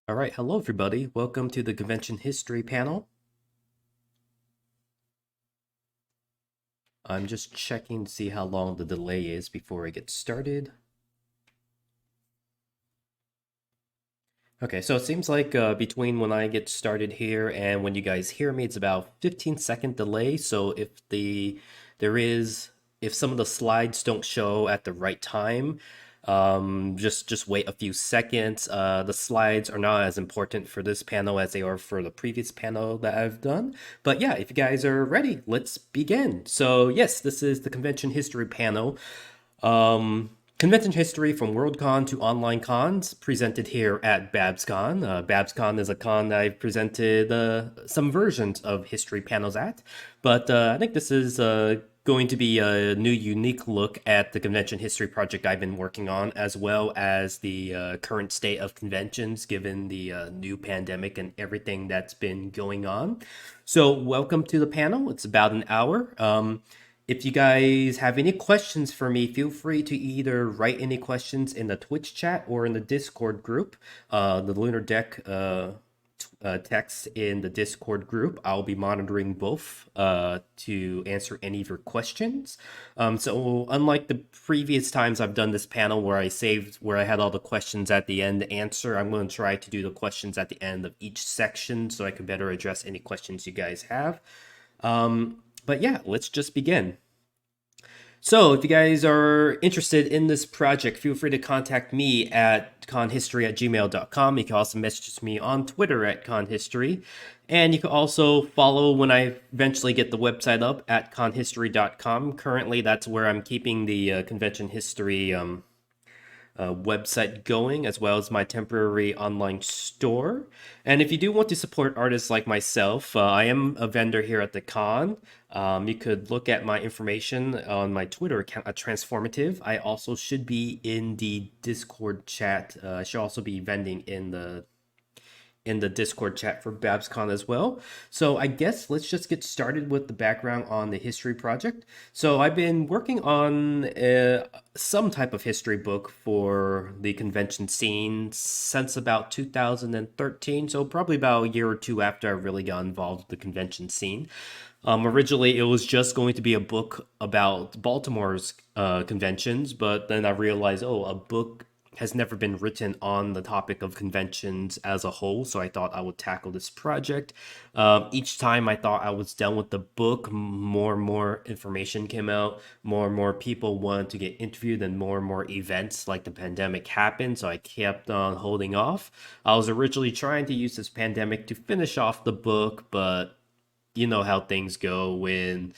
All right, hello everybody. Welcome to the convention history panel. I'm just checking to see how long the delay is before I get started. Okay, so it seems like between when I get started here and when you guys hear me, it's about 15-second delay. So there is if some of the slides don't show at the right time, just wait a few seconds. The slides are not as important for this panel as they are for the previous panel that I've done. But yeah, if you guys are ready, let's begin. So yes, this is the convention history panel. Convention history from Worldcon to online cons, presented here at BabsCon. BabsCon is a con that I've presented some versions of history panels at, but I think this is going to be a new, unique look at the convention history project I've been working on, as well as the current state of conventions given the new pandemic and everything that's been going on. So, welcome to the panel. It's about an hour. If you guys have any questions for me, feel free to either write any questions in the Twitch chat or in the Discord group. The Lunar Deck text in the Discord group. I'll be monitoring both to answer any of your questions. So unlike the previous times I've done this panel where I had all the questions at the end to answer, I'm going to try to do the questions at the end of each section so I can better address any questions you guys have. But yeah, let's just begin. So, if you guys are interested in this project, feel free to contact me at conhistory@gmail.com. You can also message me on Twitter at conhistory. And you can also follow when I eventually get the website up at conhistory.com. Currently, that's where I'm keeping the convention history website going, as well as my temporary online store. And if you do want to support artists like myself, I am a vendor here at the con. You could look at my information on my Twitter account at Transformative. I also should be in the Discord chat. I should also be vending in the Discord chat for BabsCon as well. So I guess let's just get started with the background on the history project. So I've been working on some type of history book for the convention scene since about 2013. So probably about a year or two after I really got involved with the convention scene. Originally, it was just going to be a book about Baltimore's conventions, but then I realized, oh, a book has never been written on the topic of conventions as a whole, so I thought I would tackle this project. Each time I thought I was done with the book, more and more information came out, more and more people wanted to get interviewed, and more events like the pandemic happened, so I kept on holding off. I was originally trying to use this pandemic to finish off the book, but you know how things go when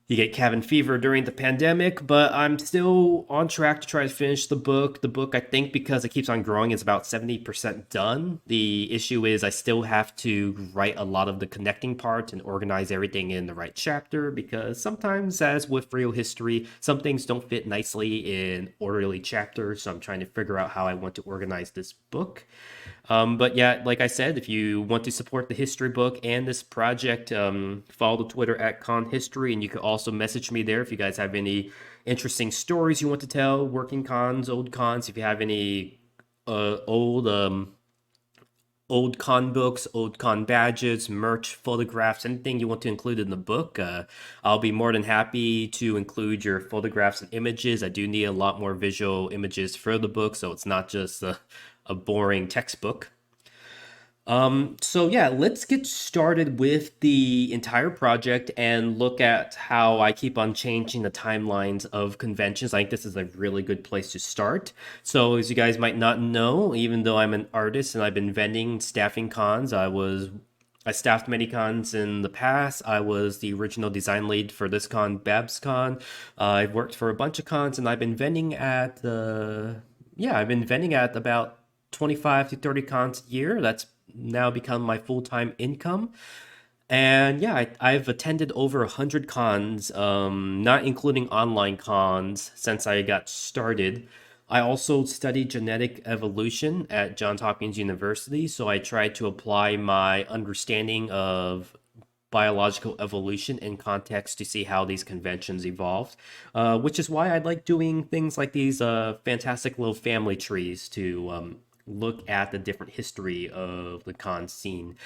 you get cabin fever during the pandemic, but I'm still on track to try to finish the book. The book, I think, because it keeps on growing, is about 70% done. The issue is I still have to write a lot of the connecting parts and organize everything in the right chapter because sometimes, as with real history, some things don't fit nicely in orderly chapters. So I'm trying to figure out how I want to organize this book. But yeah, like I said, if you want to support the history book and this project, follow the Twitter at Con History, and you can also message me there if you guys have any interesting stories you want to tell, working cons, old cons. If you have any old con books, old con badges, merch, photographs, anything you want to include in the book, I'll be more than happy to include your photographs and images. I do need a lot more visual images for the book, so it's not just a boring textbook. So yeah, let's get started with the entire project and look at how I keep on changing the timelines of conventions. I think this is a really good place to start. So as you guys might not know, even though I'm an artist and I've been vending, staffing cons, I staffed many cons in the past. I was the original design lead for this con, BabsCon. I've worked for a bunch of cons and I've been vending at I've been vending at about 25 to 30 cons a year. That's now become my full-time income. And yeah, I've attended over 100 cons, not including online cons, since I got started. I also studied genetic evolution at Johns Hopkins University, so I tried to apply my understanding of biological evolution in context to see how these conventions evolved, which is why I like doing things like these fantastic little family trees to look at the different history of the con scene.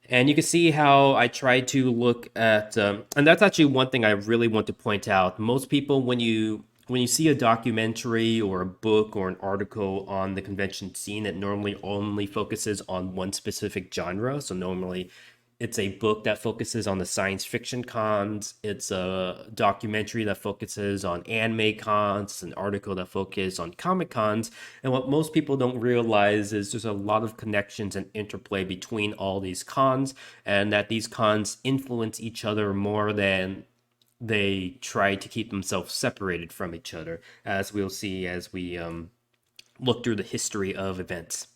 And you can see how I try to look at, and that's actually one thing I really want to point out. Most people, when you see a documentary or a book or an article on the convention scene, it normally only focuses on one specific genre. So normally it's a book that focuses on the science fiction cons. It's a documentary that focuses on anime cons. It's an article that focuses on comic cons. And what most people don't realize is there's a lot of connections and interplay between all these cons, and that these cons influence each other more than they try to keep themselves separated from each other, as we'll see as we look through the history of events.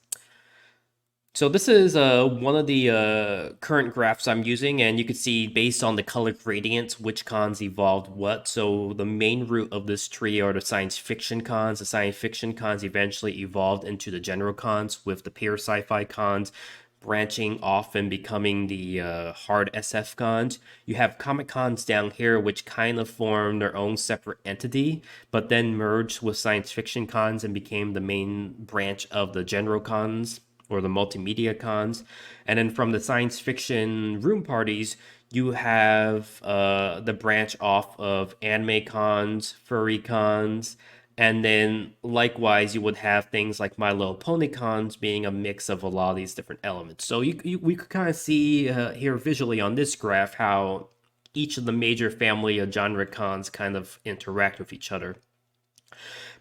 So this is one of the current graphs I'm using, and you can see based on the color gradients which cons evolved what. So the main root of this tree are the science fiction cons. The science fiction cons eventually evolved into the general cons, with the pure sci-fi cons branching off and becoming the hard SF cons. You have comic cons down here, which kind of formed their own separate entity, but then merged with science fiction cons and became the main branch of the general cons, or the multimedia cons. And then from the science fiction room parties, you have the branch off of anime cons, furry cons, and then likewise you would have things like My Little Pony cons being a mix of a lot of these different elements. So we could kind of see here visually on this graph how each of the major family of genre cons kind of interact with each other.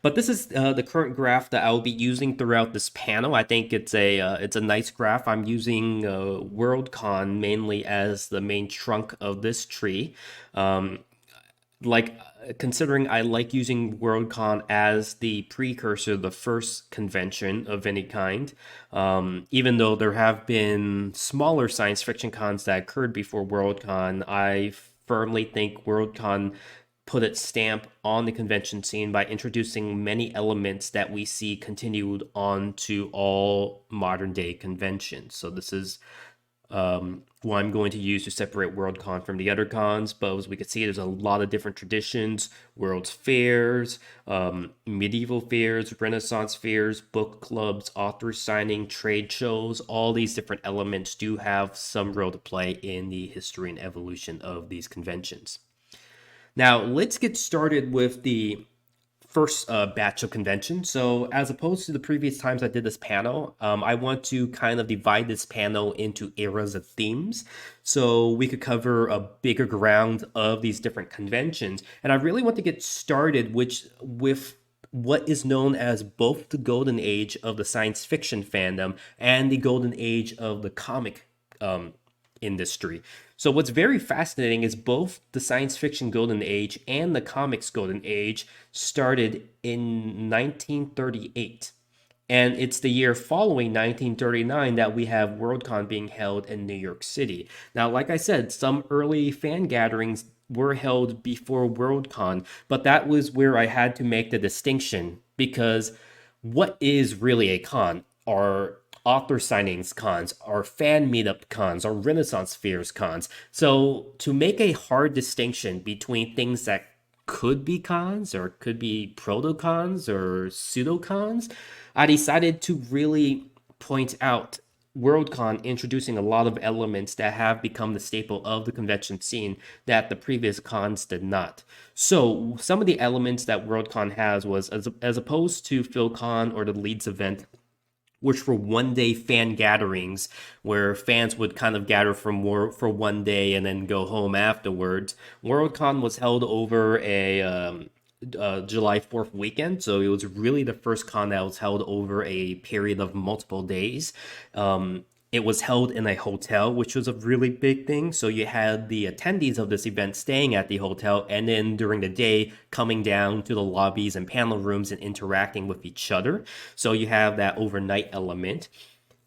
But this is the current graph that I'll be using throughout this panel. I think it's a nice graph. I'm using Worldcon mainly as the main trunk of this tree. Like considering I like using Worldcon as the precursor, the first convention of any kind, even though there have been smaller science fiction cons that occurred before Worldcon, I firmly think Worldcon put its stamp on the convention scene by introducing many elements that we see continued on to all modern day conventions. So this is what I'm going to use to separate Worldcon from the other cons. But as we can see, there's a lot of different traditions: World's fairs, medieval fairs, Renaissance fairs, book clubs, author signing, trade shows. All these different elements do have some role to play in the history and evolution of these conventions. Now, let's get started with the first batch of conventions. So as opposed to the previous times I did this panel, I want to kind of divide this panel into eras of themes so we could cover a bigger ground of these different conventions. And I really want to get started with what is known as both the golden age of the science fiction fandom and the golden age of the comic industry. So what's very fascinating is both the science fiction golden age and the comics golden age started in 1938. And it's the year following 1939 that we have Worldcon being held in New York City. Now, like I said, some early fan gatherings were held before Worldcon, but that was where I had to make the distinction, because what is really a con? Are author signings cons, or fan meetup cons, or Renaissance fairs cons. So to make a hard distinction between things that could be cons or could be proto-cons or pseudo-cons, I decided to really point out Worldcon introducing a lot of elements that have become the staple of the convention scene that the previous cons did not. So some of the elements that Worldcon has was, as opposed to PhilCon or the Leeds event, which were one-day fan gatherings where fans would kind of gather for 1 day and then go home afterwards. Worldcon was held over a July 4th weekend, so it was really the first con that was held over a period of multiple days. It was held in a hotel, which was a really big thing. So you had the attendees of this event staying at the hotel, and then during the day coming down to the lobbies and panel rooms and interacting with each other. So you have that overnight element.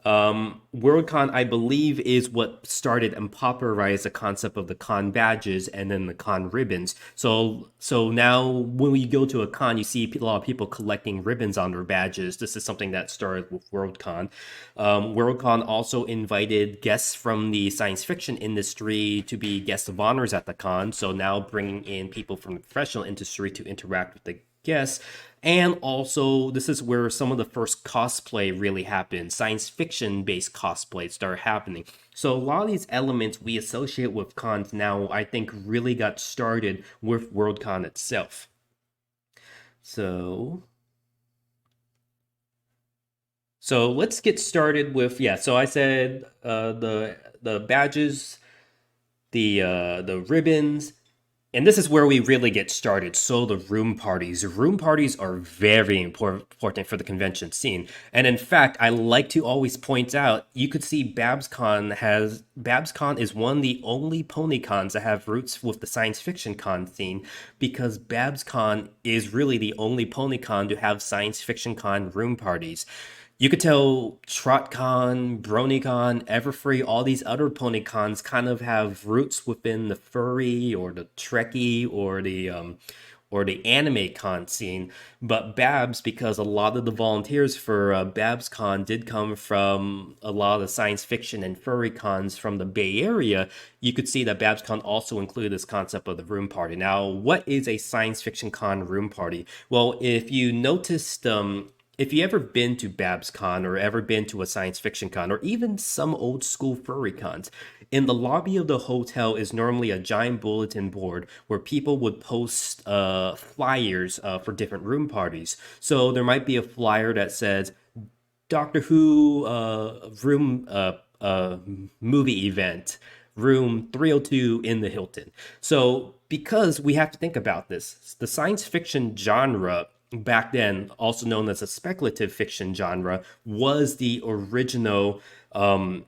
Worldcon, I believe, is what started and popularized the concept of the con badges and then the con ribbons. So now when we go to a con, you see a lot of people collecting ribbons on their badges. This is something that started with Worldcon. Worldcon also invited guests from the science fiction industry to be guests of honors at the con. So now bringing in people from the professional industry to interact with the guess. And also, this is where some of the first cosplay really happened. Science fiction based cosplay started happening. So, a lot of these elements we associate with cons now, I think, really got started with Worldcon itself. So, so let's get started with yeah. So I said the badges, the ribbons, and this is where we really get started. So the room parties. Room parties are very important for the convention scene. And in fact, I like to always point out, you could see BabsCon is one of the only pony cons that have roots with the science fiction con scene, because BabsCon is really the only pony con to have science fiction con room parties. You could tell TrotCon, BronyCon, Everfree, all these other pony cons kind of have roots within the furry or the Trekkie or the anime con scene. But Babs, because a lot of the volunteers for BabsCon did come from a lot of the science fiction and furry cons from the Bay Area, you could see that BabsCon also included this concept of the room party. Now, what is a science fiction con room party? Well, if you noticed, if you ever been to BabsCon or ever been to a science fiction con or even some old school furry cons, in the lobby of the hotel is normally a giant bulletin board where people would post flyers for different room parties. So there might be a flyer that says Doctor Who room movie event, room 302 in the Hilton. So because we have to think about this, the science fiction genre back then, also known as a speculative fiction genre, was the original general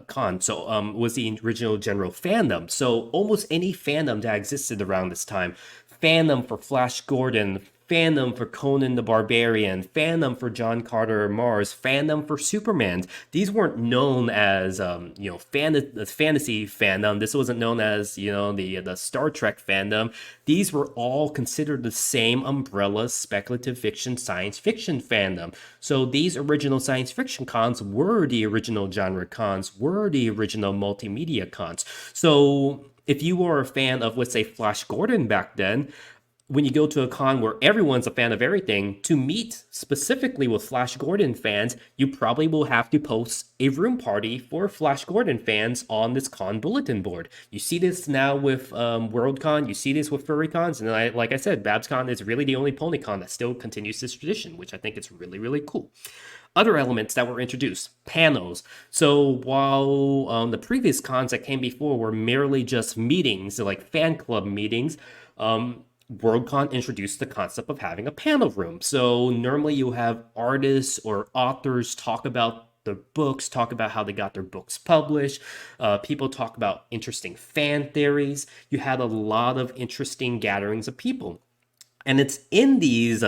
con. So was the original general fandom. So almost any fandom that existed around this time, fandom for Flash Gordon, fandom for Conan the Barbarian, fandom for John Carter Mars, fandom for Superman. These weren't known as the fantasy fandom. This wasn't known as the Star Trek fandom. These were all considered the same umbrella speculative fiction science fiction fandom. So these original science fiction cons were the original genre cons, were the original multimedia cons. So if you were a fan of, let's say, Flash Gordon back then, when you go to a con where everyone's a fan of everything, to meet specifically with Flash Gordon fans, you probably will have to post a room party for Flash Gordon fans on this con bulletin board. You see this now with Worldcon, you see this with furry cons, and like I said, BabsCon is really the only ponycon that still continues this tradition, which I think is really, really cool. Other elements that were introduced, panels. So while the previous cons that came before were merely just meetings, so like fan club meetings, Worldcon introduced the concept of having a panel room. So normally you have artists or authors talk about their books, talk about how they got their books published. People talk about interesting fan theories. You had a lot of interesting gatherings of people. And it's in these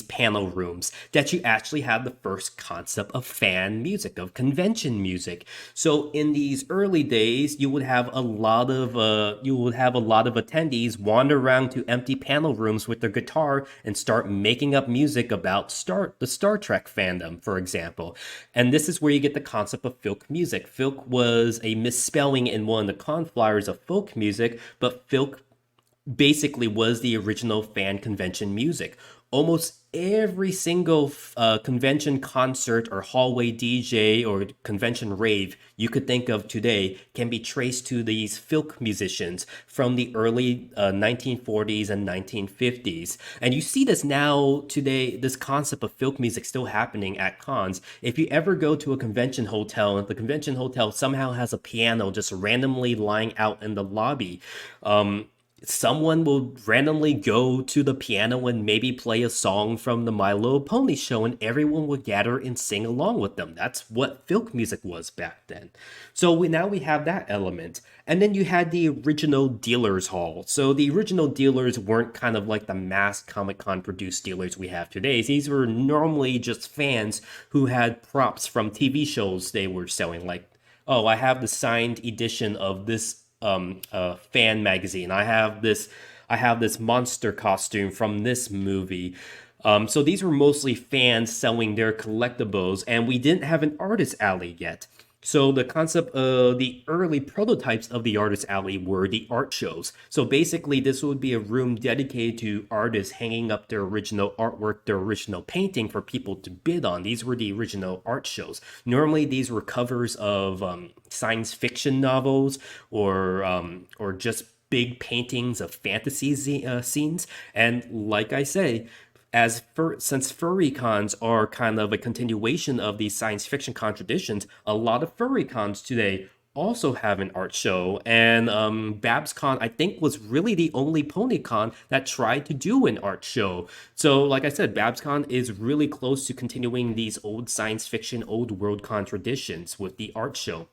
panel rooms that you actually have the first concept of fan music, of convention music. So in these early days, you would have a lot of attendees wander around to empty panel rooms with their guitar and start making up music about the Star Trek fandom, for example. And this is where you get the concept of folk music. Folk was a misspelling in one of the con flyers of folk music, but folk basically was the original fan convention music. Almost every single convention concert or hallway DJ or convention rave you could think of today can be traced to these folk musicians from the early 1940s and 1950s. And you see this now today, this concept of folk music still happening at cons. If you ever go to a convention hotel and the convention hotel somehow has a piano just randomly lying out in the lobby, someone will randomly go to the piano and maybe play a song from the My Little Pony show, and everyone would gather and sing along with them. That's what folk music was back then. So now we have that element. And then you had the original dealers hall. So the original dealers weren't kind of like the mass Comic-Con produced dealers we have today. These were normally just fans who had props from TV shows they were selling. Like, oh, I have the signed edition of this fan magazine. I have this monster costume from this movie. So these were mostly fans selling their collectibles, and we didn't have an artist alley yet. So the concept of the early prototypes of the Artist Alley were the art shows. So basically, this would be a room dedicated to artists hanging up their original artwork, their original painting for people to bid on. These were the original art shows. Normally, these were covers of science fiction novels or just big paintings of fantasy scenes. And like I say, since furry cons are kind of a continuation of these science fiction contradictions, a lot of furry cons today also have an art show. And BabsCon, I think, was really the only PonyCon that tried to do an art show. So, like I said, BabsCon is really close to continuing these old science fiction, old world con traditions with the art show.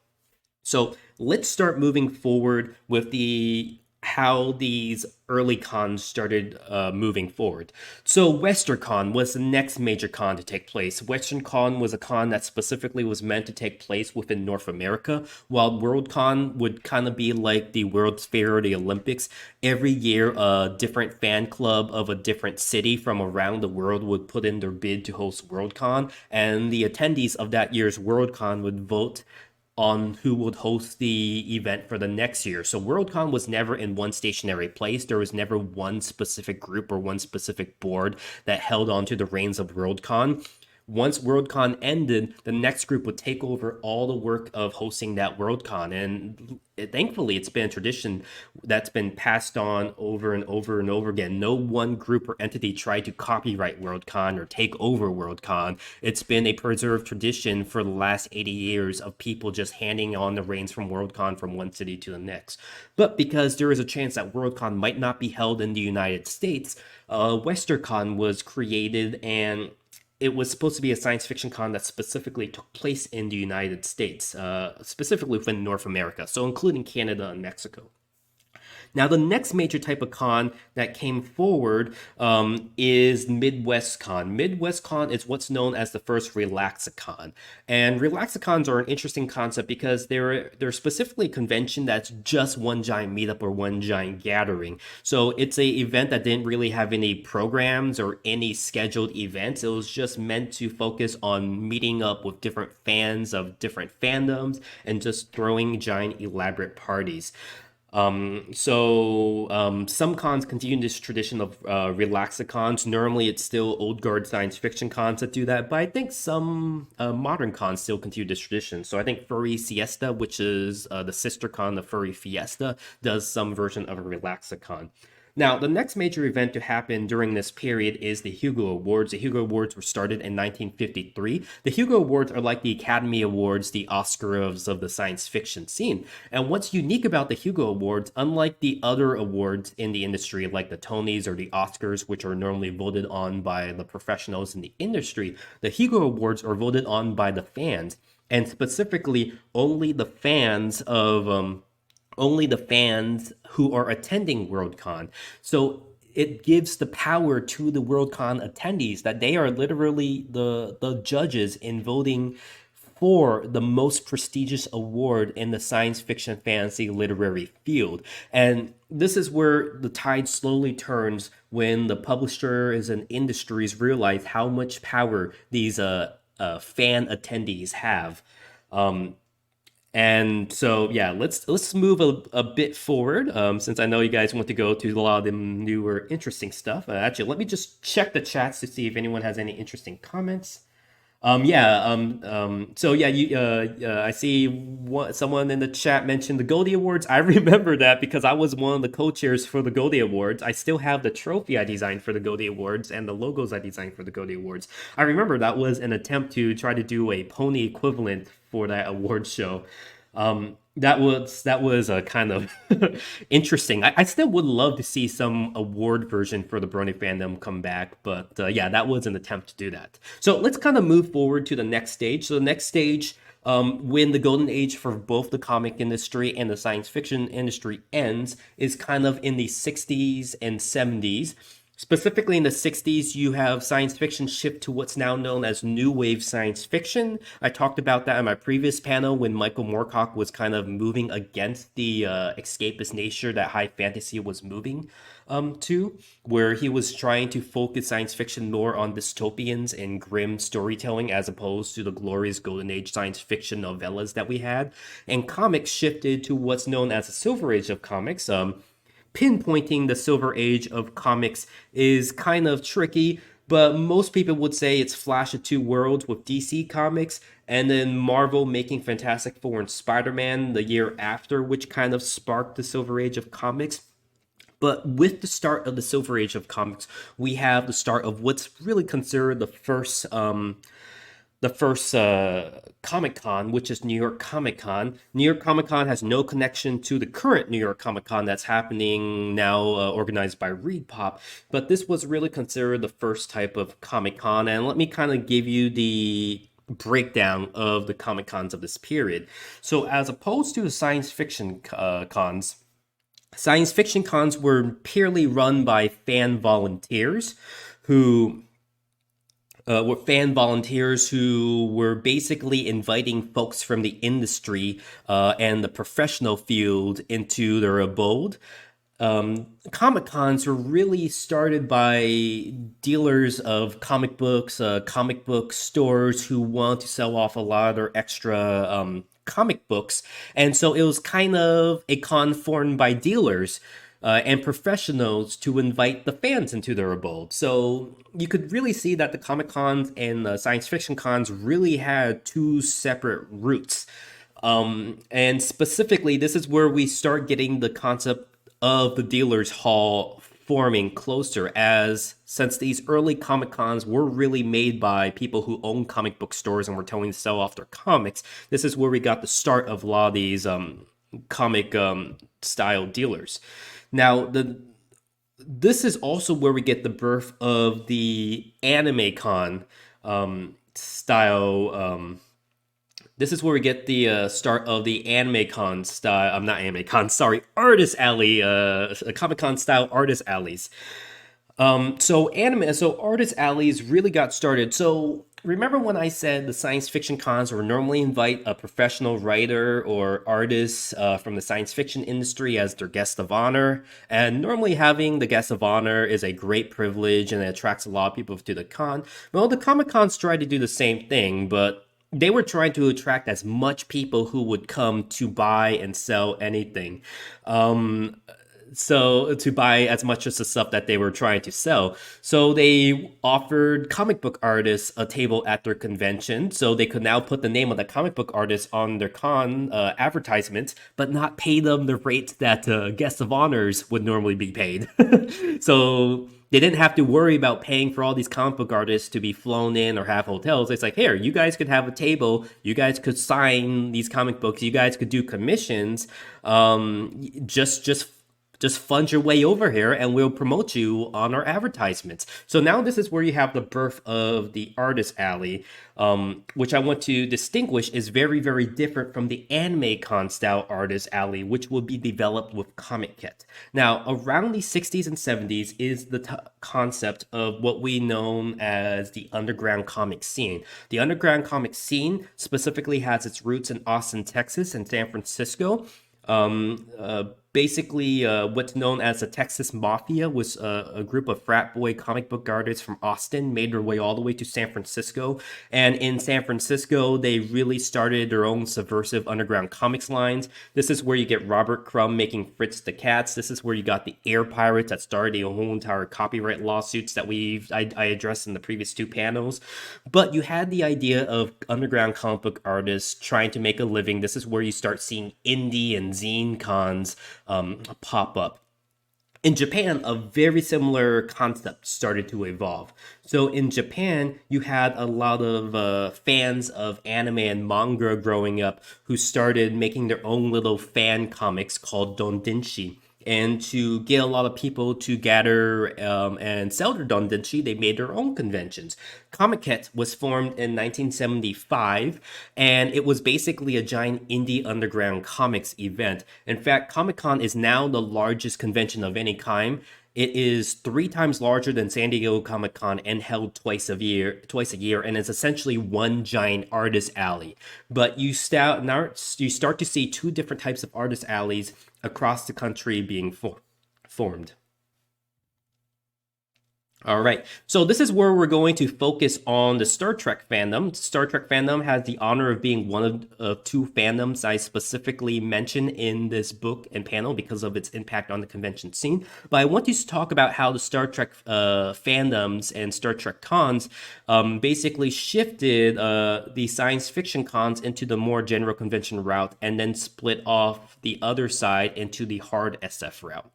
So let's start moving forward with the how these early cons started moving forward. So WesternCon was the next major con to take place. WesternCon was a con that specifically was meant to take place within North America, while WorldCon would kind of be like the World's Fair or the Olympics. Every year, a different fan club of a different city from around the world would put in their bid to host WorldCon, and the attendees of that year's WorldCon would vote on who would host the event for the next year. So Worldcon was never in one stationary place. There was never one specific group or one specific board that held on to the reins of Worldcon. Once Worldcon ended, the next group would take over all the work of hosting that Worldcon. And thankfully, it's been a tradition that's been passed on over and over and over again. No one group or entity tried to copyright Worldcon or take over Worldcon. It's been a preserved tradition for the last 80 years of people just handing on the reins from Worldcon from one city to the next. But because there is a chance that Worldcon might not be held in the United States, WesternCon was created, and it was supposed to be a science fiction con that specifically took place in the United States, specifically within North America, so including Canada and Mexico. Now, the next major type of con that came forward is Midwest Con. Midwest Con is what's known as the first Relaxicon. And Relaxicons are an interesting concept because they're specifically a convention that's just one giant meetup or one giant gathering. So it's a event that didn't really have any programs or any scheduled events. It was just meant to focus on meeting up with different fans of different fandoms and just throwing giant elaborate parties. Some cons continue this tradition of relaxicons. Normally, it's still old guard science fiction cons that do that, but I think some modern cons still continue this tradition. So I think Furry Siesta, which is the sister con of Furry Fiesta, does some version of a relaxicon. Now, the next major event to happen during this period is the Hugo Awards. The Hugo Awards were started in 1953. The Hugo Awards are like the Academy Awards, the Oscars of the science fiction scene. And what's unique about the Hugo Awards, unlike the other awards in the industry, like the Tonys or the Oscars, which are normally voted on by the professionals in the industry, the Hugo Awards are voted on by the fans, and specifically only the fans who are attending Worldcon. So it gives the power to the Worldcon attendees that they are literally the judges in voting for the most prestigious award in the science fiction fantasy literary field. And this is where the tide slowly turns when the publishers and industries realize how much power these fan attendees have. Um, and so, yeah, let's move a bit forward, since I know you guys want to go to a lot of the newer, interesting stuff. Actually, let me just check the chats to see if anyone has any interesting comments. So yeah, I see someone in the chat mentioned the Goldie Awards. I remember that because I was one of the co-chairs for the Goldie Awards. I still have the trophy I designed for the Goldie Awards and the logos I designed for the Goldie Awards. I remember that was an attempt to try to do a pony equivalent for that award show. That was a kind of interesting. I still would love to see some award version for the Brony fandom come back, but yeah, that was an attempt to do that. So let's kind of move forward to the next stage. So the next stage, when the golden age for both the comic industry and the science fiction industry ends, is kind of in the 60s and 70s. Specifically in the 60s, you have science fiction shift to what's now known as new wave science fiction. I talked about that in my previous panel when Michael Moorcock was kind of moving against the escapist nature that high fantasy was moving to, where he was trying to focus science fiction more on dystopians and grim storytelling as opposed to the glorious golden age science fiction novellas that we had. And comics shifted to what's known as the Silver Age of comics. Pinpointing the Silver Age of comics is kind of tricky, but most people would say it's Flash of Two Worlds with DC Comics, and then Marvel making Fantastic Four and Spider Man the year after, which kind of sparked the Silver Age of comics. But with the start of the Silver Age of comics, we have the start of what's really considered the first Comic Con, which is New York Comic Con. New York Comic Con has no connection to the current New York Comic Con that's happening now, organized by ReedPop, but this was really considered the first type of Comic Con. And let me kind of give you the breakdown of the Comic Cons of this period. So, as opposed to the science fiction cons, science fiction cons were purely run by fan volunteers who were fan volunteers who were basically inviting folks from the industry and the professional field into their abode. Comic cons were really started by dealers of comic book stores who want to sell off a lot of their extra comic books. And so it was kind of a con formed by dealers and professionals to invite the fans into their abode. So you could really see that the Comic Cons and the science fiction cons really had two separate roots. And specifically, this is where we start getting the concept of the dealer's hall forming closer, as since these early Comic Cons were really made by people who own comic book stores and were telling to sell off their comics, this is where we got the start of a lot of these comic style dealers. Now, this is also where we get the birth of the anime con style. This is where we get the start of the anime con style. I'm not anime con, sorry, artist alley, Comic Con style artist alleys. So artist alleys really got started. So remember when I said the science fiction cons would normally invite a professional writer or artist from the science fiction industry as their guest of honor? And normally having the guest of honor is a great privilege and it attracts a lot of people to the con. Well, the Comic Cons tried to do the same thing, but they were trying to attract as much people who would come to buy and sell anything. So to buy as much as the stuff that they were trying to sell. So they offered comic book artists a table at their convention, so they could now put the name of the comic book artist on their con advertisements, but not pay them the rate that guests of honors would normally be paid. So they didn't have to worry about paying for all these comic book artists to be flown in or have hotels. It's like, here, you guys could have a table. You guys could sign these comic books. You guys could do commissions. Just fund your way over here and we'll promote you on our advertisements. So now this is where you have the birth of the artist alley, which I want to distinguish is very, very different from the anime con style artist alley, which will be developed with Comic Kit. Now, around the 60s and 70s is the concept of what we know as the underground comic scene. The underground comic scene specifically has its roots in Austin, Texas, and San Francisco. Basically, what's known as the Texas Mafia was a group of frat boy comic book artists from Austin made their way all the way to San Francisco. And in San Francisco, they really started their own subversive underground comics lines. This is where you get Robert Crumb making Fritz the Cats. This is where you got the Air Pirates that started a whole entire copyright lawsuits that I addressed in the previous two panels. But you had the idea of underground comic book artists trying to make a living. This is where you start seeing indie and zine cons pop up. In Japan, a very similar concept started to evolve. So in Japan, you had a lot of fans of anime and manga growing up who started making their own little fan comics called dondinshi. And to get a lot of people to gather and sell their dondinshi, they made their own conventions. Comic-Con was formed in 1975, and it was basically a giant indie underground comics event. In fact, Comic-Con is now the largest convention of any kind. It is 3 times larger than San Diego Comic Con and held twice a year, and it's essentially one giant artist alley. But you start to see two different types of artist alleys across the country being formed. All right. So this is where we're going to focus on the Star Trek fandom. Star Trek fandom has the honor of being one of two fandoms I specifically mention in this book and panel because of its impact on the convention scene. But I want to talk about how the Star Trek fandoms and Star Trek cons basically shifted the science fiction cons into the more general convention route and then split off the other side into the hard SF route.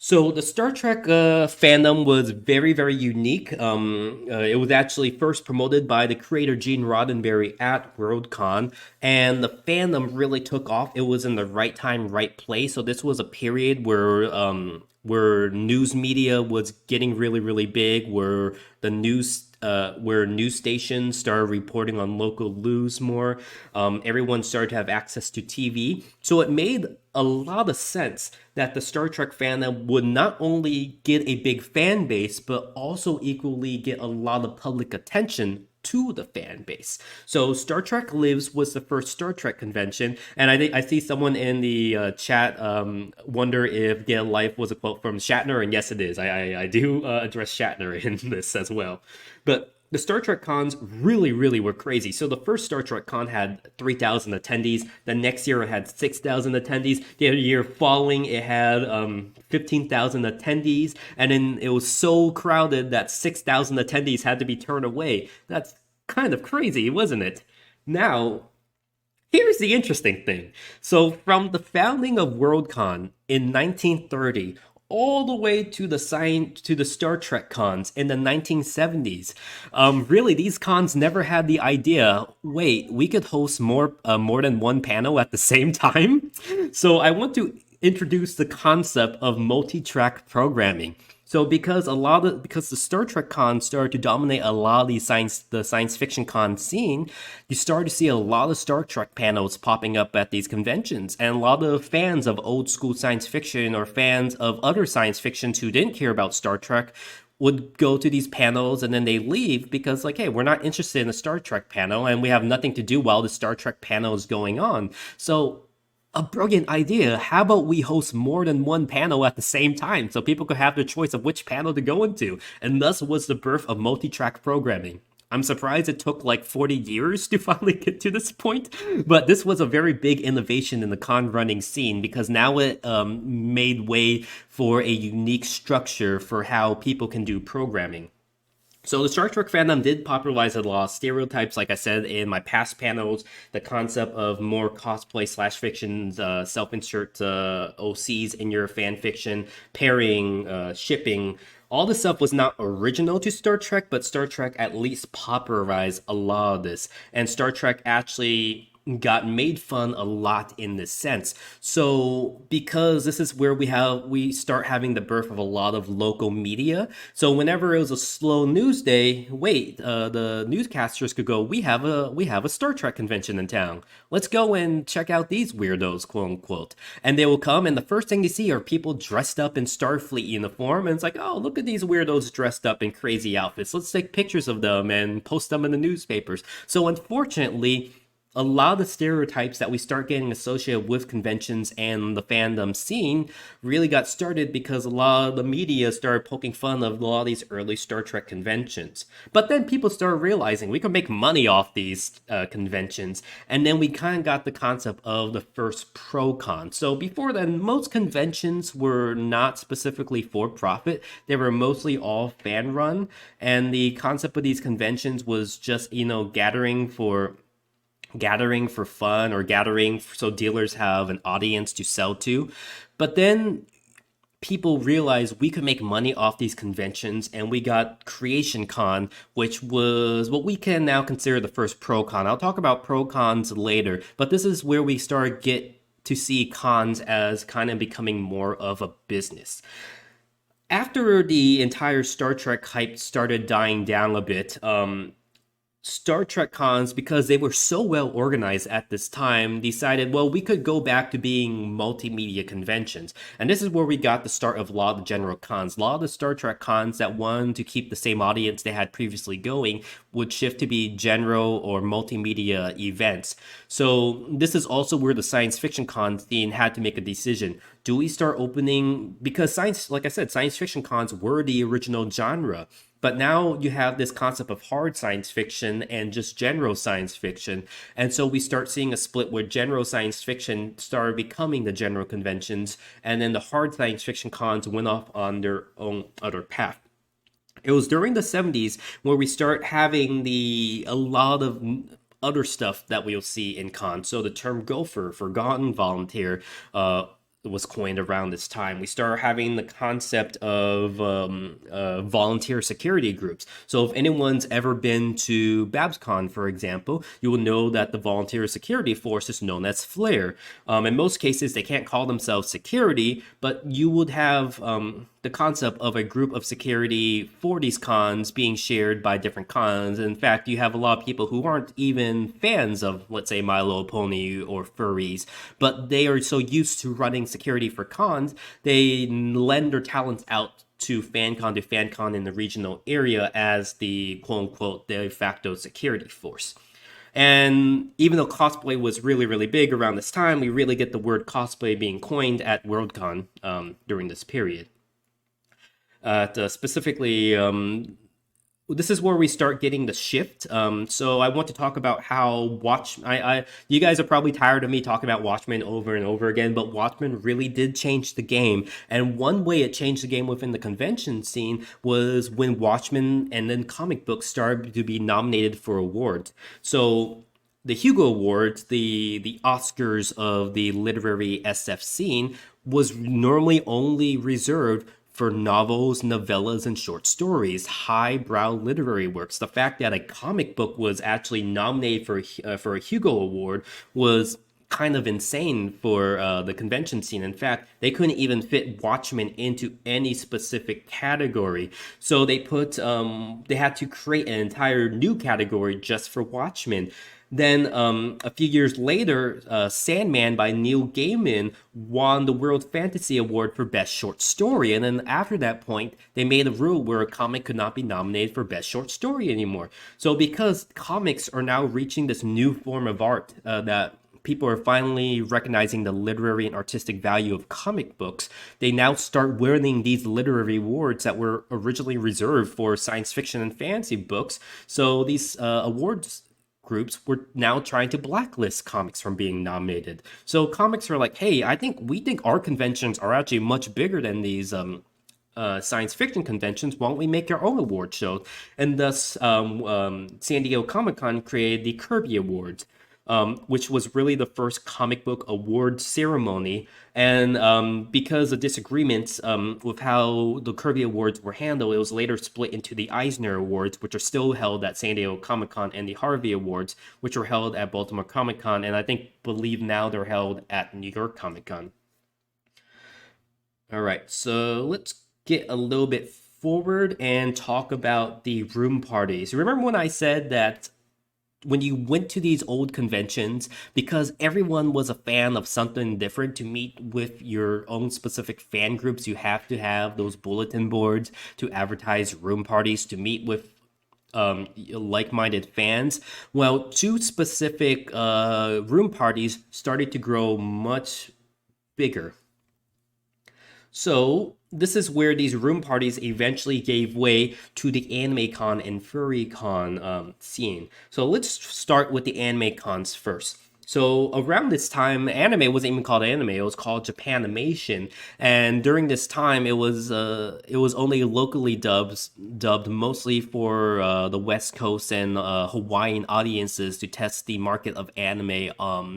So the Star Trek fandom was very, very unique. It was actually first promoted by the creator Gene Roddenberry at Worldcon, and the fandom really took off. It was in the right time, right place. So this was a period where news media was getting really, really big, where news stations started reporting on local news more. Everyone started to have access to TV. So it made a lot of sense that the Star Trek fandom would not only get a big fan base, but also equally get a lot of public attention to the fan base. So Star Trek Lives was the first Star Trek convention, and I think I see someone in the chat wonder if Get a Life was a quote from Shatner, and yes, it is. I do address Shatner in this as well, but the Star Trek cons really, really were crazy. So the first Star Trek con had 3,000 attendees. The next year it had 6,000 attendees. The year following it had 15,000 attendees. And then it was so crowded that 6,000 attendees had to be turned away. That's kind of crazy, wasn't it? Now, here's the interesting thing. So from the founding of Worldcon in 1930 all the way to the Star Trek cons in the 1970s. Really, these cons never had the idea, wait, we could host more than one panel at the same time? So I want to introduce the concept of multi-track programming. So because the Star Trek con started to dominate a lot of the science fiction con scene, you start to see a lot of Star Trek panels popping up at these conventions, and a lot of fans of old school science fiction or fans of other science fictions who didn't care about Star Trek would go to these panels and then they leave because like, hey, we're not interested in a Star Trek panel and we have nothing to do while the Star Trek panel is going on. So a brilliant idea. How about we host more than one panel at the same time so people could have their choice of which panel to go into? And thus was the birth of multi-track programming. I'm surprised it took like 40 years to finally get to this point, but this was a very big innovation in the con running scene because now it made way for a unique structure for how people can do programming. So the Star Trek fandom did popularize a lot of stereotypes, like I said in my past panels, the concept of more cosplay slash fictions, self-insert OCs in your fan fiction, pairing, shipping. All this stuff was not original to Star Trek, but Star Trek at least popularized a lot of this. And Star Trek actually got made fun a lot in this sense. So because this is where we start having the birth of a lot of local media. So whenever it was a slow news day, the newscasters could go, we have a Star Trek convention in town. Let's go and check out these weirdos, quote unquote. And they will come, and the first thing you see are people dressed up in Starfleet uniform, and it's like, oh, look at these weirdos dressed up in crazy outfits. Let's take pictures of them and post them in the newspapers. So unfortunately, a lot of the stereotypes that we start getting associated with conventions and the fandom scene really got started because a lot of the media started poking fun of a lot of these early Star Trek conventions. But then people started realizing we can make money off these conventions, and then we kind of got the concept of the first pro-con. So before then, most conventions were not specifically for profit. They were mostly all fan run, and the concept of these conventions was just, gathering for fun or gathering so dealers have an audience to sell to. But then people realized we could make money off these conventions, and we got Creation Con, which was what we can now consider the first pro con. I'll talk about pro cons later, but this is where we start get to see cons as kind of becoming more of a business. After the entire Star Trek hype started dying down a bit, Star Trek cons, because they were so well organized at this time, decided, well, we could go back to being multimedia conventions. And this is where we got the start of a lot of the general cons. A lot of the Star Trek cons that wanted to keep the same audience they had previously going would shift to be general or multimedia events. So this is also where the science fiction con scene had to make a decision. Do we start opening, because science, like I said, science fiction cons were the original genre. But now you have this concept of hard science fiction and just general science fiction. And so we start seeing a split where general science fiction started becoming the general conventions, and then the hard science fiction cons went off on their own other path. It was during the 70s where we start having a lot of other stuff that we'll see in cons. So the term gopher, forgotten volunteer, was coined around this time. We start having the concept of volunteer security groups. So if anyone's ever been to BabsCon, for example, you will know that the volunteer security force is known as FLAIR. In most cases, they can't call themselves security, but you would have the concept of a group of security for these cons being shared by different cons. In fact, you have a lot of people who aren't even fans of, let's say, My Little Pony or furries, but they are so used to running security for cons, they lend their talents out to FanCon in the regional area as the quote-unquote de facto security force. And even though cosplay was really, really big around this time, we really get the word cosplay being coined at Worldcon during this period. Specifically, this is where we start getting the shift. So I want to talk about how you guys are probably tired of me talking about Watchmen over and over again, but Watchmen really did change the game. And one way it changed the game within the convention scene was when Watchmen and then comic books started to be nominated for awards. So the Hugo Awards, the Oscars of the literary SF scene, was normally only reserved for novels, novellas, and short stories, highbrow literary works. The fact that a comic book was actually nominated for a Hugo Award was kind of insane for the convention scene. In fact, they couldn't even fit Watchmen into any specific category. So they had to create an entire new category just for Watchmen. Then a few years later, Sandman by Neil Gaiman won the World Fantasy Award for Best Short Story. And then after that point, they made a rule where a comic could not be nominated for Best Short Story anymore. So because comics are now reaching this new form of art that people are finally recognizing the literary and artistic value of comic books, they now start winning these literary awards that were originally reserved for science fiction and fantasy books. So these awards groups were now trying to blacklist comics from being nominated. So comics are like, hey, we think our conventions are actually much bigger than these science fiction conventions. Why don't we make our own award show? And thus, San Diego Comic-Con created the Kirby Awards, which was really the first comic book award ceremony. And because of disagreements with how the Kirby Awards were handled, it was later split into the Eisner Awards, which are still held at San Diego Comic-Con, and the Harvey Awards, which are held at Baltimore Comic-Con, and believe now they're held at New York Comic-Con. All right, so let's get a little bit forward and talk about the room parties. Remember when I said that when you went to these old conventions, because everyone was a fan of something different, to meet with your own specific fan groups, you have to have those bulletin boards to advertise room parties, to meet with like-minded fans. Well, two specific room parties started to grow much bigger. So this is where these room parties eventually gave way to the AnimeCon and FurryCon scene. So let's start with the AnimeCons first. So around this time, anime wasn't even called anime; it was called Japanimation. And during this time, it was only locally dubbed mostly for the West Coast and Hawaiian audiences to test the market of anime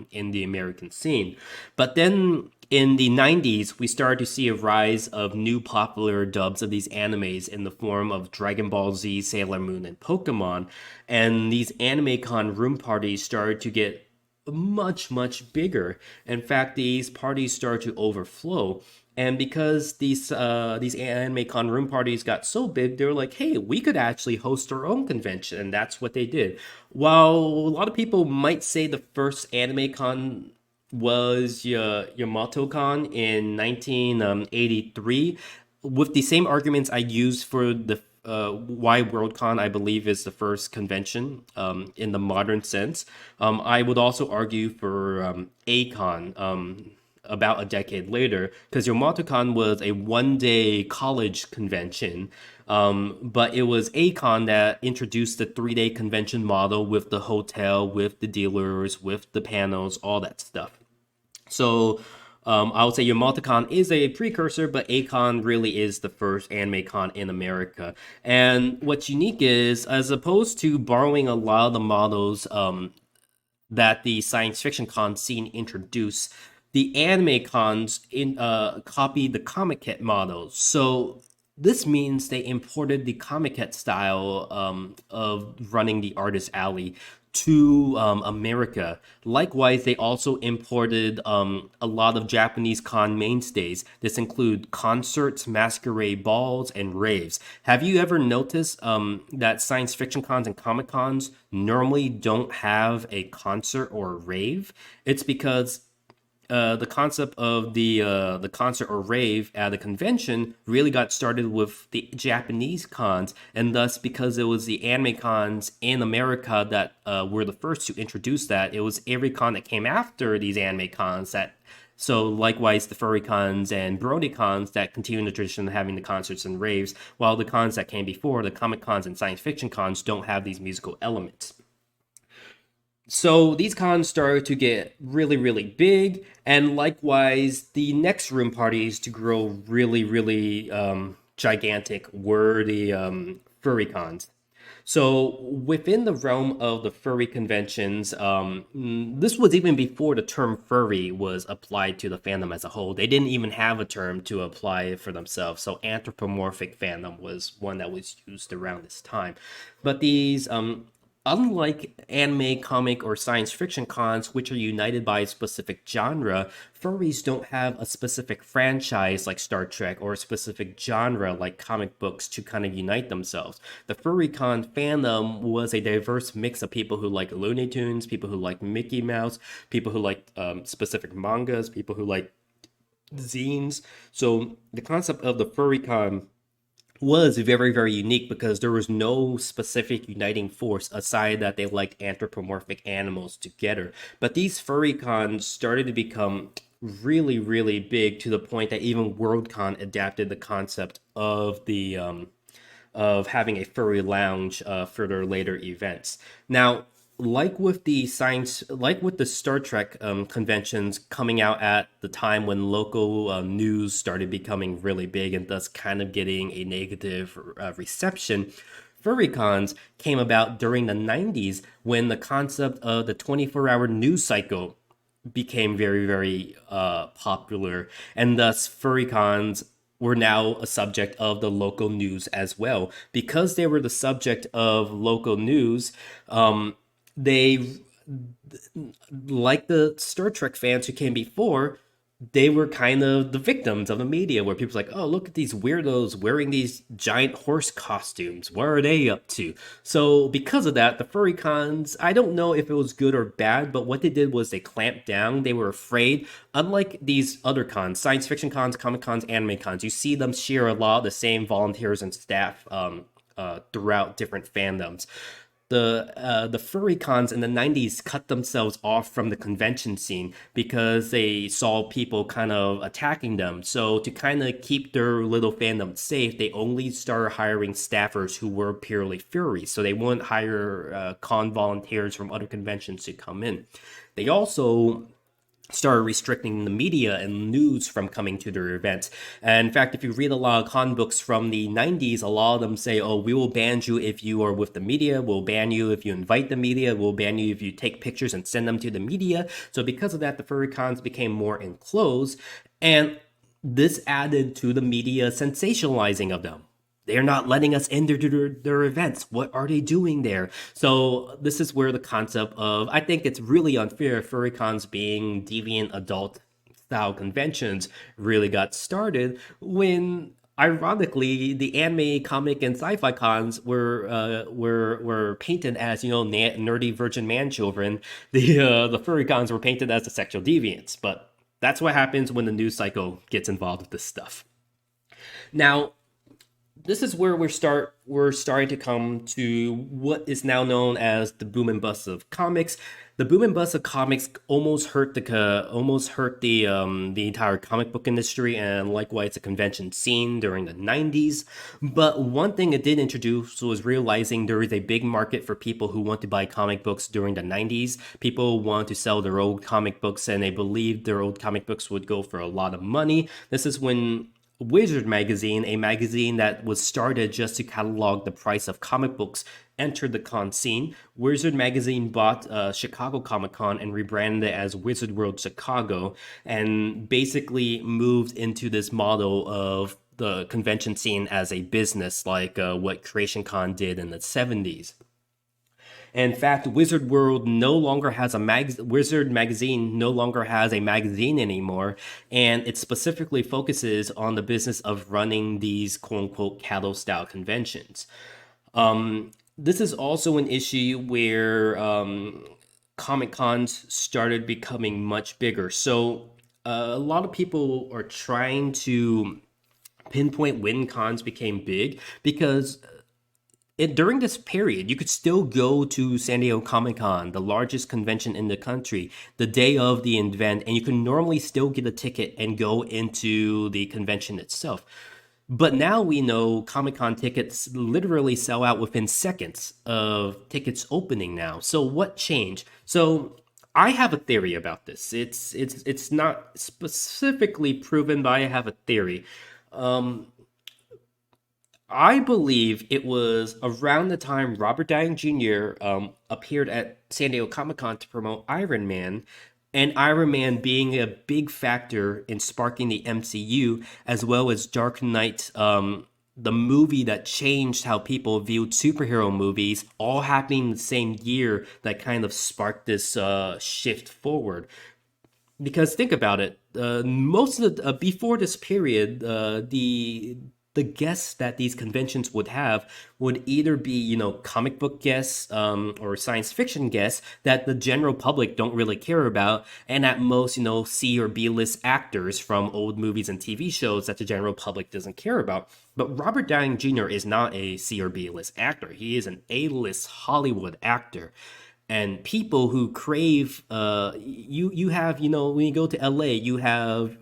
in the American scene. But then in the 90s, we started to see a rise of new popular dubs of these animes in the form of Dragon Ball Z, Sailor Moon, and Pokemon. And these AnimeCon room parties started to get much bigger. In fact, these parties started to overflow. And because these anime con room parties got so big, they were like, "Hey, we could actually host our own convention," and that's what they did. While a lot of people might say the first anime con was Yamato Con in 1983, with the same arguments I used for the why Worldcon I believe is the first convention in the modern sense. I would also argue for A-Con about a decade later, because YomatoCon was a one-day college convention, but it was A-Con that introduced the three-day convention model with the hotel, with the dealers, with the panels, all that stuff. So I would say YomatoCon is a precursor, but A-Con really is the first anime con in America. And what's unique is, as opposed to borrowing a lot of the models that the science fiction con scene introduced, the anime cons copied the Comiket models. So this means they imported the Comiket style of running the artist alley to America. Likewise, they also imported a lot of Japanese con mainstays. This include concerts, masquerade balls, and raves. Have you ever noticed that science fiction cons and comic cons normally don't have a concert or a rave? It's because the concept of the concert or rave at a convention really got started with the Japanese cons, and thus because it was the anime cons in America that were the first to introduce that, it was every con that came after these anime cons that. So likewise, the furry cons and brony cons that continue the tradition of having the concerts and raves, while the cons that came before, the comic cons and science fiction cons, don't have these musical elements. So these cons started to get really big, and likewise, the next room parties to grow really gigantic were the furry cons. So within the realm of the furry conventions, this was even before the term furry was applied to the fandom as a whole. They didn't even have a term to apply for themselves. So anthropomorphic fandom was one that was used around this time. But these unlike anime, comic, or science fiction cons, which are united by a specific genre, furries don't have a specific franchise like Star Trek or a specific genre like comic books to kind of unite themselves. The furry con fandom was a diverse mix of people who like Looney Tunes, people who like Mickey Mouse, people who like specific mangas, people who like zines. So the concept of the furry con was very unique because there was no specific uniting force aside that they liked anthropomorphic animals together. But these furry cons started to become really big to the point that even Worldcon adapted the concept of having a furry lounge for their later events. Now, like with the Star Trek conventions coming out at the time when local news started becoming really big and thus kind of getting a negative reception, furrycons came about during the 90s when the concept of the 24-hour news cycle became very popular, and thus furrycons were now a subject of the local news as well. Because they were the subject of local news, they, like the Star Trek fans who came before, they were kind of the victims of the media, where people's like, "Oh, look at these weirdos wearing these giant horse costumes. What are they up to?" So because of that, the furry cons, I don't know if it was good or bad, but what they did was they clamped down. They were afraid. Unlike these other cons, science fiction cons, comic cons, anime cons, you see them share a lot of the same volunteers and staff throughout different fandoms. The furry cons in the 90s cut themselves off from the convention scene because they saw people kind of attacking them. So to kind of keep their little fandom safe, they only started hiring staffers who were purely furries. So they wouldn't hire con volunteers from other conventions to come in. They also started restricting the media and news from coming to their events. And in fact, if you read a lot of con books from the 90s, a lot of them say, "Oh, we will ban you if you are with the media, we'll ban you if you invite the media, we'll ban you if you take pictures and send them to the media." So because of that, the furry cons became more enclosed, and this added to the media sensationalizing of them. they're not letting us in their events. What are they doing there? So this is where the concept of, I think it's really unfair, furrycons being deviant adult style conventions really got started when ironically the anime, comic, and sci-fi cons were painted as, nerdy virgin man children. The furry cons were painted as the sexual deviants. But that's what happens when the news cycle gets involved with this stuff. Now, this is where we're starting to come to what is now known as the boom and bust of comics. The boom and bust of comics almost hurt the entire comic book industry, and likewise the convention scene during the 90s. But one thing it did introduce was realizing there is a big market for people who want to buy comic books during the 90s. People want to sell their old comic books, and they believed their old comic books would go for a lot of money. This is when Wizard Magazine, a magazine that was started just to catalog the price of comic books, entered the con scene. Wizard Magazine bought Chicago Comic Con and rebranded it as Wizard World Chicago, and basically moved into this model of the convention scene as a business, like what Creation Con did in the 70s. In fact, Wizard Magazine no longer has a magazine anymore, and it specifically focuses on the business of running these quote unquote cattle style conventions. This is also an issue where Comic Cons started becoming much bigger. So a lot of people are trying to pinpoint when cons became big because during this period, you could still go to San Diego Comic Con, the largest convention in the country, the day of the event, and you can normally still get a ticket and go into the convention itself. But now we know Comic Con tickets literally sell out within seconds of tickets opening now. So what changed? So I have a theory about this. It's not specifically proven, but I have a theory. I believe it was around the time Robert Downey Jr. Appeared at San Diego Comic Con to promote Iron Man, and Iron Man being a big factor in sparking the MCU, as well as Dark Knight, the movie that changed how people viewed superhero movies, all happening the same year that kind of sparked this shift forward. Because think about it, most of the before this period, the guests that these conventions would have would either be, comic book guests or science fiction guests that the general public don't really care about, and at most, C or B list actors from old movies and TV shows that the general public doesn't care about. But Robert Downey Jr. is not a C or B list actor. He is an A list Hollywood actor. And people who crave, you have, when you go to LA, you have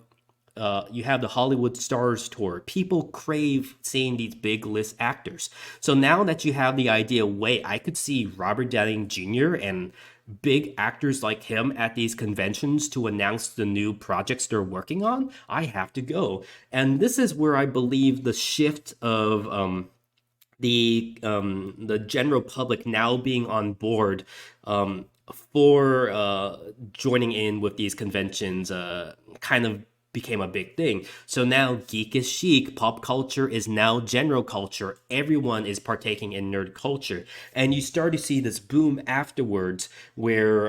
the Hollywood Stars Tour. People crave seeing these big list actors. So now that you have the idea, wait, I could see Robert Downey Jr. and big actors like him at these conventions to announce the new projects they're working on, I have to go. And this is where I believe the shift of the general public now being on board for joining in with these conventions kind of became a big thing. So now geek is chic, pop culture is now general culture. Everyone is partaking in nerd culture. And you start to see this boom afterwards where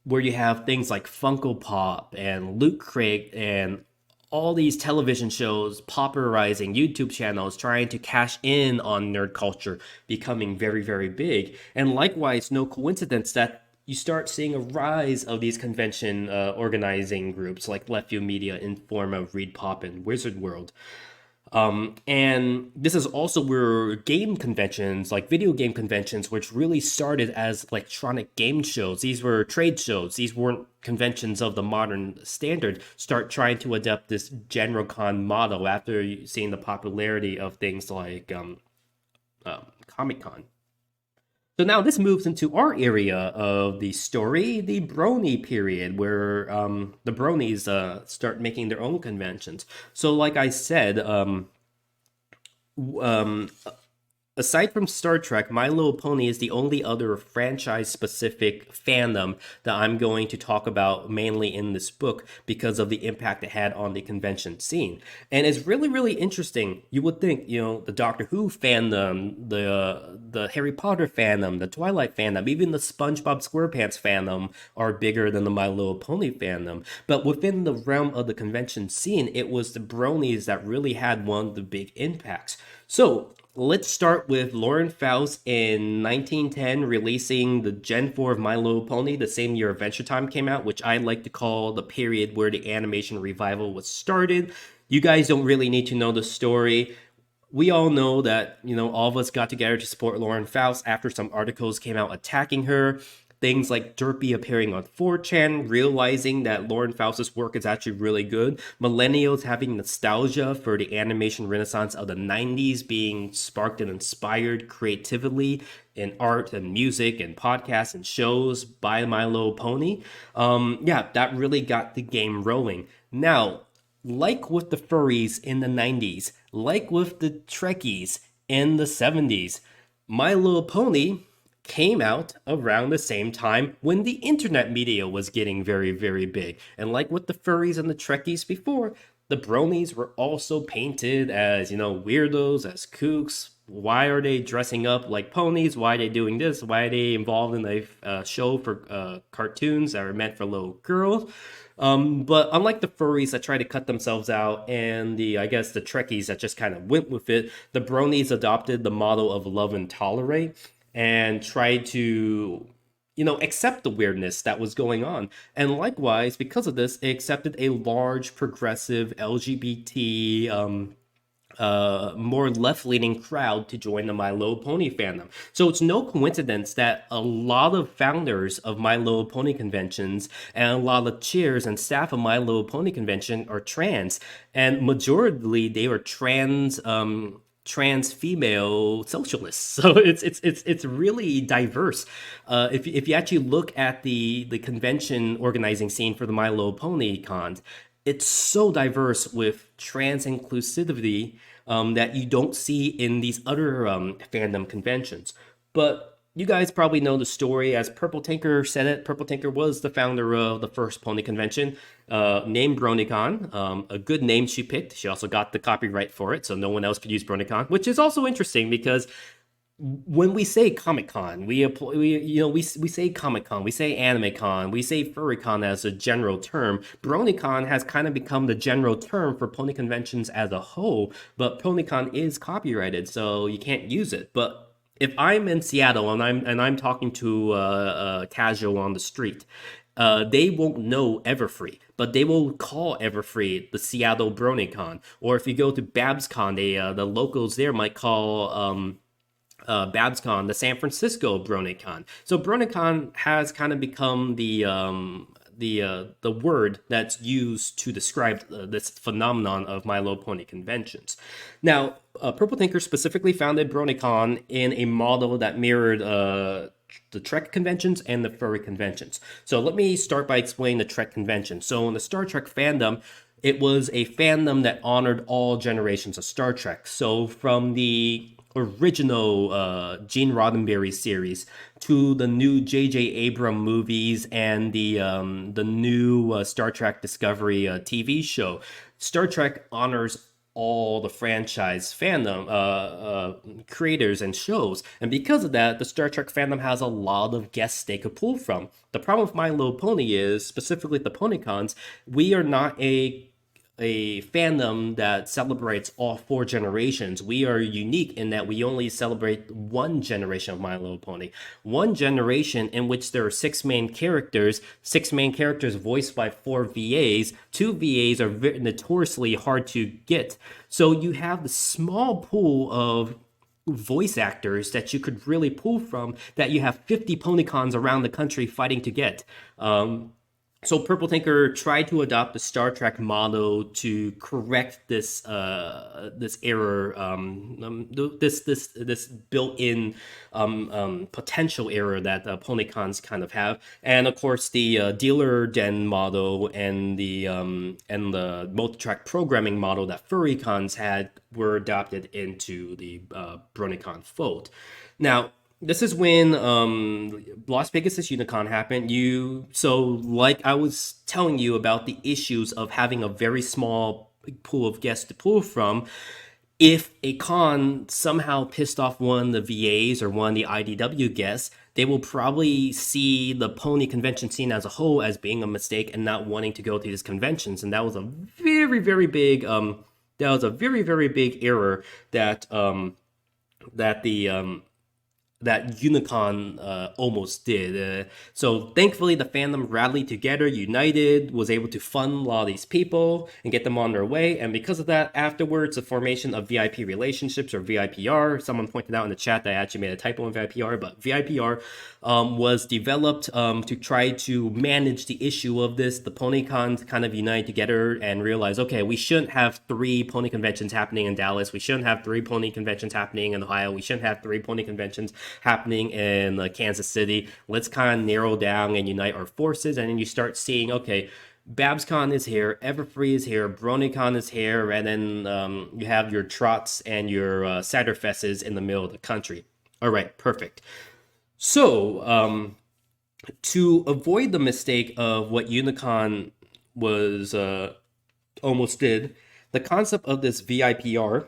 you have things like Funko Pop and Loot Crate and all these television shows popularizing YouTube channels trying to cash in on nerd culture becoming very, very big. And likewise, no coincidence that you start seeing a rise of these convention organizing groups like Left View Media, Informa, Read Pop, and Wizard World. And this is also where game conventions, like video game conventions, which really started as electronic game shows, these were trade shows, these weren't conventions of the modern standard, start trying to adopt this general con model after seeing the popularity of things like Comic Con. So now this moves into our area of the story, the Brony period, where the Bronies start making their own conventions. So, like I said, um, Aside from Star Trek, My Little Pony is the only other franchise specific fandom that I'm going to talk about mainly in this book because of the impact it had on the convention scene. And it's really, really interesting. You would think, the Doctor Who fandom, the Harry Potter fandom, the Twilight fandom, even the SpongeBob SquarePants fandom are bigger than the My Little Pony fandom. But within the realm of the convention scene, it was the bronies that really had one of the big impacts. So let's start with Lauren Faust in 1910 releasing the Gen 4 of My Little Pony the same year Adventure Time came out, which I like to call the period where the animation revival was started. You guys don't really need to know the story. We all know that, all of us got together to support Lauren Faust after some articles came out attacking her. Things like Derpy appearing on 4chan, realizing that Lauren Faust's work is actually really good. Millennials having nostalgia for the animation renaissance of the 90s being sparked and inspired creatively in art and music and podcasts and shows by My Little Pony. Yeah, that really got the game rolling. Now, like with the furries in the 90s, like with the Trekkies in the 70s, My Little Pony came out around the same time when the internet media was getting very, very big. And like with the furries and the Trekkies before, the bronies were also painted as, weirdos, as kooks. Why are they dressing up like ponies? Why are they doing this? Why are they involved in a show for cartoons that are meant for little girls? But unlike the furries that try to cut themselves out and I guess the Trekkies that just kind of went with it, the bronies adopted the model of love and tolerate and tried to accept the weirdness that was going on. And likewise, because of this, it accepted a large progressive LGBT more left-leaning crowd to join the My Little Pony fandom. So it's no coincidence that a lot of founders of My Little Pony conventions and a lot of chairs and staff of My Little Pony convention are trans, and majorly they are trans female socialists. So it's really diverse. If you actually look at the convention organizing scene for the My Little Pony cons, it's so diverse with trans inclusivity that you don't see in these other fandom conventions. But you guys probably know the story. As Purple Tinker said it, Purple Tinker was the founder of the first pony convention, named BronyCon. A good name she picked. She also got the copyright for it, so no one else could use BronyCon, which is also interesting because when we say Comic Con, we say Comic Con, we say Anime Con, we say Furry Con as a general term. BronyCon has kind of become the general term for pony conventions as a whole, but PonyCon is copyrighted, so you can't use it. But if I'm in Seattle and I'm talking to a casual on the street, they won't know Everfree, but they will call Everfree the Seattle BronyCon. Or if you go to BabsCon, the locals there might call BabsCon, the San Francisco BronyCon. So BronyCon has kind of become the word that's used to describe this phenomenon of My Little Pony conventions. Now, Purple Tinker specifically founded BronyCon in a model that mirrored the Trek conventions and the furry conventions. So let me start by explaining the Trek convention. So in the Star Trek fandom, it was a fandom that honored all generations of Star Trek. So from the original Gene Roddenberry series to the new J.J. Abrams movies and the new Star Trek Discovery TV show, Star Trek honors all the franchise fandom creators and shows, and because of that, the Star Trek fandom has a lot of guests they could pull from. The problem with My Little Pony is, specifically at the PonyCons, we are not a fandom that celebrates all four generations. We are unique in that we only celebrate one generation of My Little Pony. One generation in which there are six main characters voiced by four VAs. Two VAs are notoriously hard to get. So you have the small pool of voice actors that you could really pull from that you have 50 PonyCons around the country fighting to get. So Purple Tinker tried to adopt the Star Trek model to correct this error, this built-in potential error that ponycons kind of have, and of course the dealer den model and the multi-track programming model that furrycons had were adopted into the BronyCon fold. Now, this is when Las Vegas Unicon happened. Like I was telling you about the issues of having a very small pool of guests to pull from. If a con somehow pissed off one of the VAs or one of the IDW guests, they will probably see the pony convention scene as a whole as being a mistake and not wanting to go to these conventions. And that was a very, very big very big error that the that Unicon almost did. So thankfully, the fandom rallied together, united, was able to fund a lot of these people and get them on their way. And because of that, afterwards, the formation of VIP relationships, or VIPR. Someone pointed out in the chat that I actually made a typo in VIPR, but VIPR was developed to try to manage the issue of this. The PonyCons kind of unite together and realize, okay, we shouldn't have 3 pony conventions happening in Dallas. We shouldn't have 3 pony conventions happening in Ohio. We shouldn't have 3 pony conventions happening in Kansas City. Let's kind of narrow down and unite our forces. And then you start seeing, okay, BabsCon is here, Everfree is here, BronyCon is here, and then you have your Trots and your Satterfests in the middle of the country. All right, perfect. So, to avoid the mistake of what Unicon was almost did, the concept of this VIPR.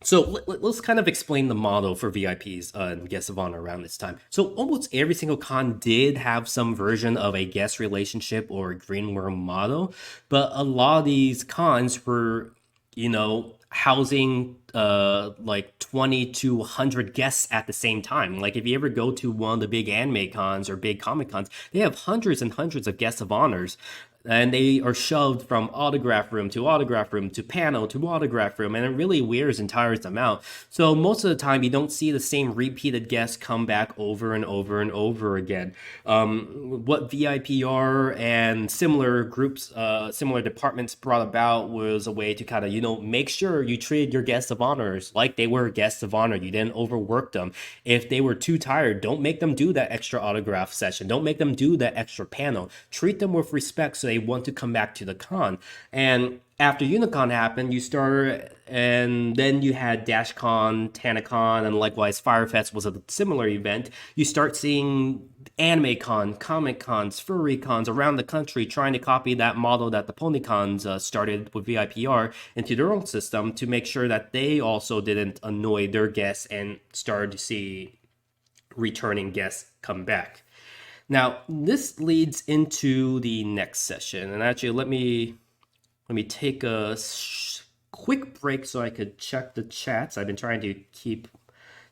So let's kind of explain the model for VIPs and guests of honor around this time. So almost every single con did have some version of a guest relationship or a green worm model, but a lot of these cons were, housing like 20 to 100 guests at the same time. Like if you ever go to one of the big anime cons or big comic cons, they have hundreds and hundreds of guests of honors, and they are shoved from autograph room to autograph room to panel to autograph room, and it really wears and tires them out. So most of the time you don't see the same repeated guests come back over and over and over again. What VIPR and similar groups, similar departments brought about was a way to kind of, make sure you treated your guests of honors like they were guests of honor. You didn't overwork them. If they were too tired, don't make them do that extra autograph session. Don't make them do that extra panel. Treat them with respect so they want to come back to the con. And after Unicon happened, and then you had DashCon, TanaCon, and likewise Firefest was a similar event. You start seeing Anime Con, Comic Cons, Furry Cons around the country trying to copy that model that the PonyCons started with VIPR into their own system to make sure that they also didn't annoy their guests and started to see returning guests come back. Now, this leads into the next session. And actually, let me take a quick break so I could check the chats. I've been trying to keep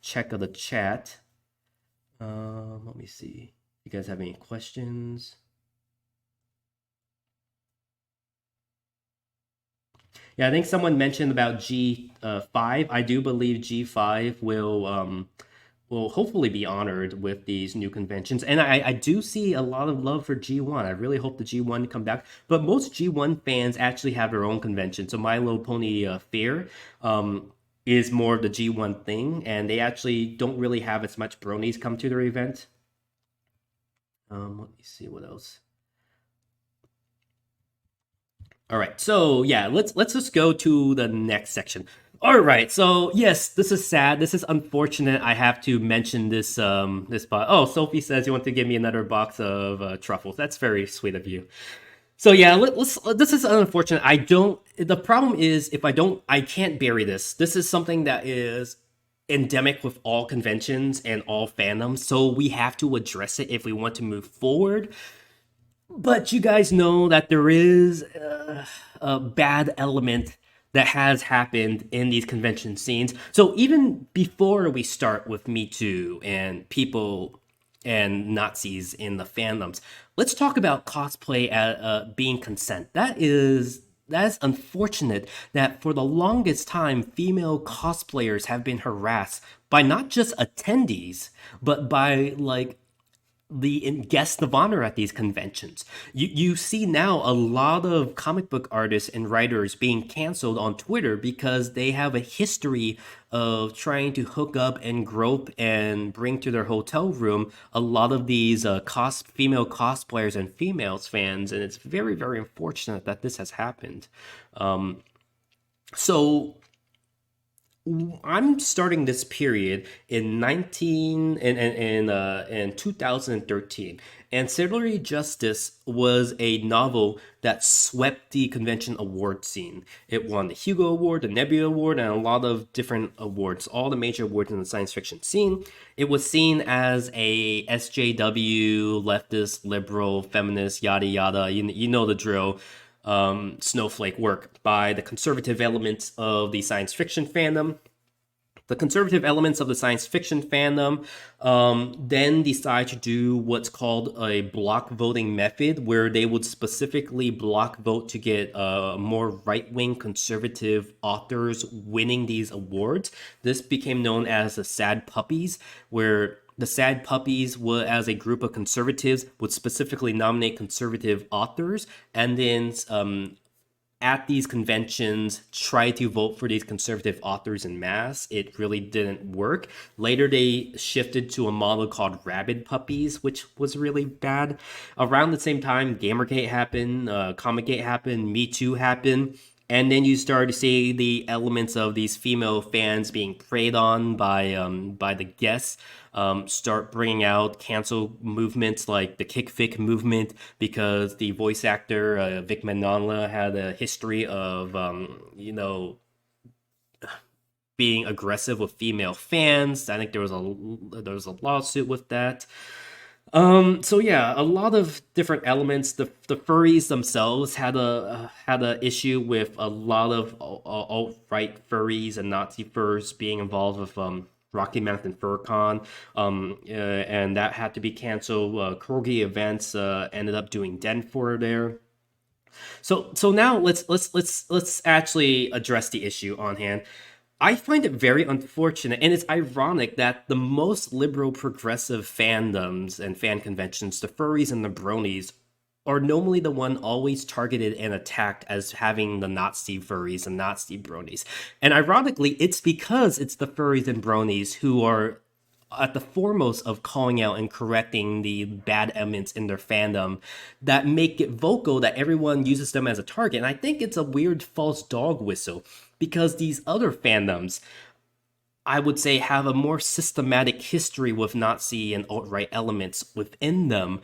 check of the chat. Let me see. You guys have any questions? Yeah, I think someone mentioned about G5. I do believe G5 will hopefully be honored with these new conventions. And I do see a lot of love for G1. I really hope the G1 come back. But most G1 fans actually have their own convention. So My Little Pony Fair is more of the G1 thing. And they actually don't really have as much bronies come to their event. Let me see what else. All right, so yeah, let's just go to the next section. All right, so yes, this is sad. This is unfortunate. I have to mention this this box. Oh, Sophie says you want to give me another box of truffles. That's very sweet of you. So yeah, let's. This is unfortunate. I don't. The problem is if I can't bury this. This is something that is endemic with all conventions and all fandoms. So we have to address it if we want to move forward. But you guys know that there is a bad element that has happened in these convention scenes. So even before we start with Me Too and people and Nazis in the fandoms, let's talk about cosplay being consent. That's unfortunate that for the longest time, female cosplayers have been harassed by not just attendees, but by guest of honor at these conventions. You see now a lot of comic book artists and writers being canceled on Twitter because they have a history of trying to hook up and grope and bring to their hotel room a lot of these female cosplayers and females fans, and it's very very unfortunate that this has happened. So I'm starting this period in 2013, and Celery Justice was a novel that swept the convention award scene. It won the Hugo Award, the Nebula Award, and a lot of different awards, all the major awards in the science fiction scene. It was seen as a SJW, leftist, liberal, feminist, yada yada. You know the drill. Snowflake work by the conservative elements of the science fiction fandom. The conservative elements of the science fiction fandom then decide to do what's called a block voting method, where they would specifically block vote to get more right-wing conservative authors winning these awards. This became known as the Sad Puppies, where the Sad Puppies would, as a group of conservatives, would specifically nominate conservative authors, and then at these conventions try to vote for these conservative authors in mass. It really didn't work. Later, they shifted to a model called Rabid Puppies, which was really bad. Around the same time, Gamergate happened, Comicgate happened, Me Too happened. And then you start to see the elements of these female fans being preyed on by the guests. Start bringing out cancel movements like the Kick Vic movement, because the voice actor Vic Mignogna had a history of being aggressive with female fans. I think there was a lawsuit with that. So yeah, a lot of different elements. The furries themselves had a issue with a lot of alt-right furries and Nazi furs being involved with Rocky Mountain Fur Con, and that had to be canceled. Corgi Events ended up doing Denfor there. So now let's actually address the issue on hand. I find it very unfortunate, and it's ironic that the most liberal progressive fandoms and fan conventions, the furries and the bronies, are normally the one always targeted and attacked as having the Nazi furries and Nazi bronies. And ironically, it's because it's the furries and bronies who are at the foremost of calling out and correcting the bad elements in their fandom that make it vocal that everyone uses them as a target. And I think it's a weird false dog whistle, because these other fandoms, I would say, have a more systematic history with Nazi and alt-right elements within them,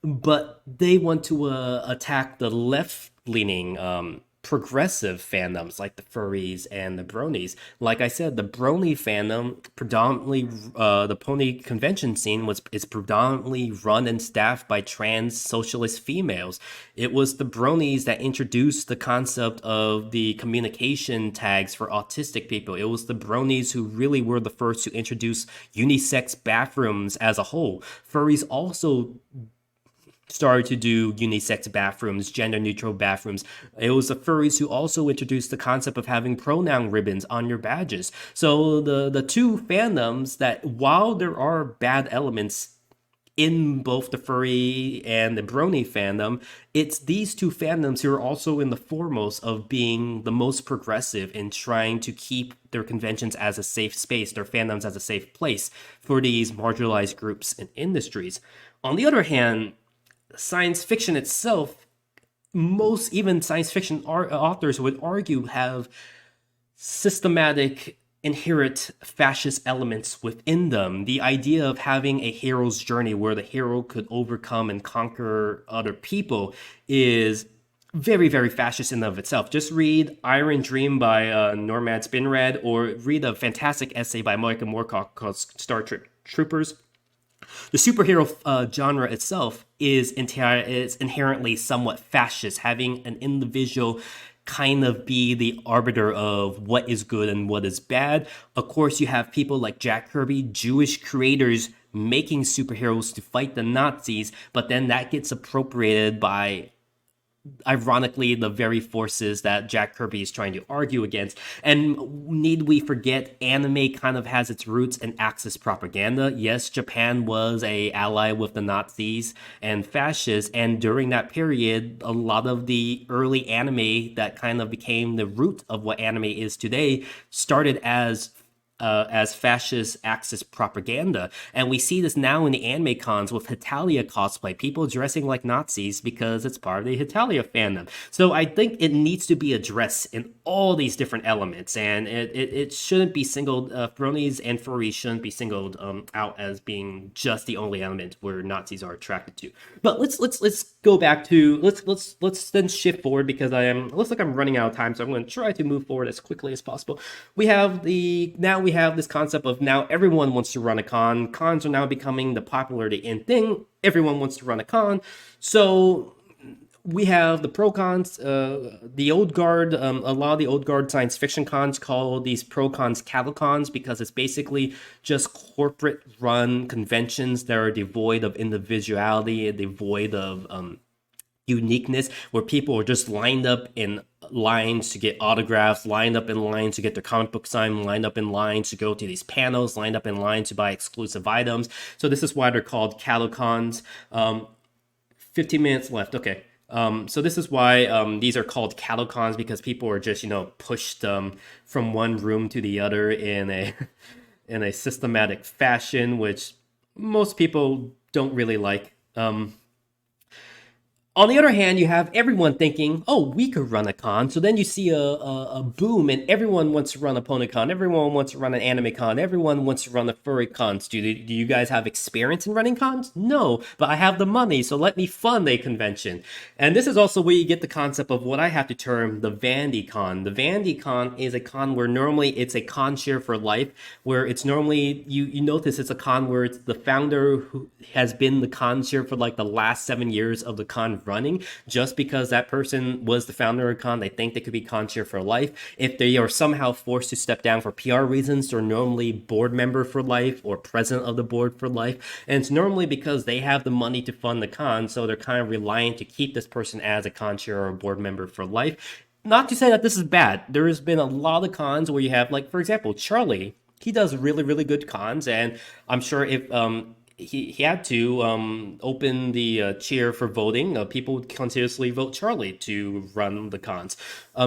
but they want to attack the left-leaning progressive fandoms like the furries and the bronies. Like I said, the brony fandom, predominantly the pony convention scene, is predominantly run and staffed by trans socialist females. It was the bronies that introduced the concept of the communication tags for autistic people. It was the bronies who really were the first to introduce unisex bathrooms as a whole. Furries also started to do unisex bathrooms, gender-neutral bathrooms. It was the furries who also introduced the concept of having pronoun ribbons on your badges. So the two fandoms that, while there are bad elements in both the furry and the brony fandom, it's these two fandoms who are also in the foremost of being the most progressive in trying to keep their conventions as a safe space, their fandoms as a safe place for these marginalized groups and industries. On the other hand, science fiction itself, most even science fiction authors would argue, have systematic inherent fascist elements within them. The idea of having a hero's journey where the hero could overcome and conquer other people is very, very fascist in and of itself. Just read Iron Dream by Norman Spinrad, or read a fantastic essay by Michael Moorcock called Star Trek Troopers. The superhero genre itself is inherently somewhat fascist, having an individual kind of be the arbiter of what is good and what is bad. Of course, you have people like Jack Kirby, Jewish creators, making superheroes to fight the Nazis, but then that gets appropriated by ironically the very forces that Jack Kirby is trying to argue against. And need we forget, anime kind of has its roots in Axis propaganda. Yes, Japan was a ally with the Nazis and fascists, and during that period, a lot of the early anime that kind of became the root of what anime is today started as fascist Axis propaganda. And we see this now in the anime cons with Hetalia cosplay, people dressing like Nazis because it's part of the Hetalia fandom. So I think it needs to be addressed in all these different elements, and it shouldn't be singled, bronies and furries shouldn't be singled out as being just the only element where Nazis are attracted to. But let's go back to, let's then shift forward, because looks like I'm running out of time, so I'm going to try to move forward as quickly as possible. We have this concept of now everyone wants to run a con. Cons are now becoming the popularity in thing. Everyone wants to run a con. So we have the pro cons, the old guard. A lot of the old guard science fiction cons call these pro cons catacons, because it's basically just corporate run conventions that are devoid of individuality, devoid of uniqueness, where people are just lined up in lines to get autographs, lined up in lines to get their comic book signed, lined up in lines to go to these panels, lined up in lines to buy exclusive items. So this is why they're called catacons. 15 minutes left. Okay. So this is why these are called catacons, because people are just, pushed from one room to the other in a in a systematic fashion, which most people don't really like. On the other hand, you have everyone thinking, oh, we could run a con. So then you see a boom, and everyone wants to run a PonyCon. Everyone wants to run an anime con. Everyone wants to run a furry cons. Do you guys have experience in running cons? No, but I have the money, so let me fund a convention. And this is also where you get the concept of what I have to term the Vandy Con. The Vandy Con is a con where normally it's a con share for life, where it's normally, you notice it's a con where it's the founder who has been the con share for like the last 7 years of the con running. Just because that person was the founder of con, they think they could be con chair for life. If they are somehow forced to step down for PR reasons, they're normally board member for life or president of the board for life. And it's normally because they have the money to fund the con, so they're kind of reliant to keep this person as a con chair or a board member for life. Not to say that this is bad. There has been a lot of cons where you have, like, for example, Charlie. He does really, really good cons, and I'm sure if he had to open the chair for voting. People would continuously vote Charlie to run the cons.